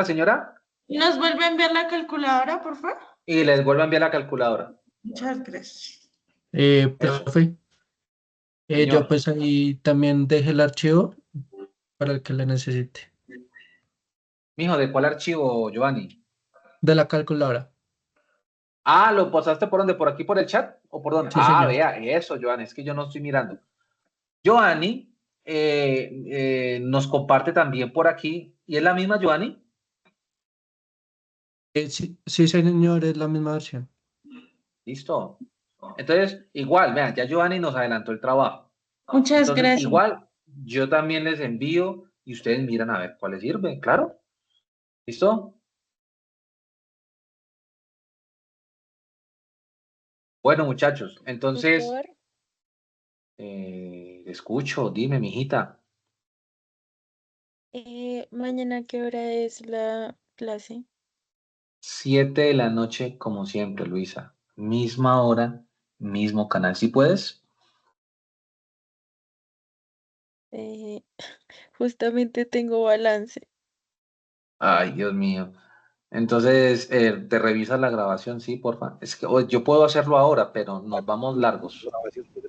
Señora, ¿Y nos vuelve a enviar la calculadora, por favor? y les vuelvo a enviar la calculadora. Muchas gracias. Eso, Profe, yo señor. pues ahí también dejé el archivo para el que le necesite. Mijo, ¿de cuál archivo, Giovanni? De la calculadora. Ah, ¿lo pasaste por dónde? ¿Por aquí, por el chat? ¿O por dónde? Sí, Ah, señor. vea, eso, Giovanni, es que yo no estoy mirando. Giovanni nos comparte también por aquí. ¿Y es la misma, Giovanni? Sí, sí, señor, es la misma versión. Listo. Entonces, igual, vean, ya Giovanni nos adelantó el trabajo. Muchas Entonces, gracias. igual, yo también les envío y ustedes miran a ver cuál les sirve, claro. ¿Listo? Bueno, muchachos, entonces, Tutor, escucho, dime, mijita. mañana ¿qué hora es la clase? 7 de la noche, como siempre, Luisa. Misma hora, mismo canal. ¿Sí puedes? Justamente tengo balance. Ay, Dios mío. Entonces, ¿te revisas la grabación? Sí, porfa. Es que yo puedo hacerlo ahora, pero nos vamos largos.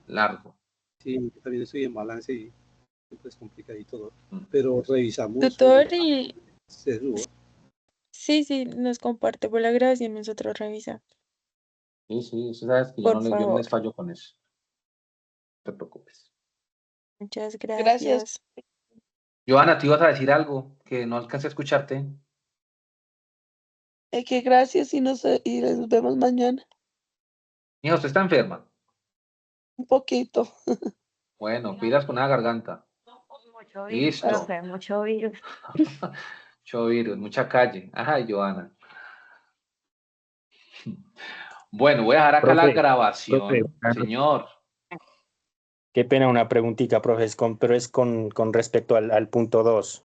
Largo. Sí, yo también estoy en balance y es complicadito todo. Pero revisamos. Tutor y Se suba. sí, nos comparte por la grabación, nosotros revisamos. Sí, sabes que yo Por no favor. les fallo con eso. No te preocupes. Muchas Gracias. gracias. Joana, ¿te ibas a decir algo que no alcancé a escucharte? Que gracias y nos vemos mañana. Mija, ¿usted está enferma? Un poquito. Bueno, pilas con una garganta. Mucho virus, Listo. profe, mucho virus. Mucho virus, mucha calle. Ay, Joana. Bueno, voy a dejar acá la Profe, grabación. Señor. qué pena una preguntita, profe, pero es con respecto al punto 2.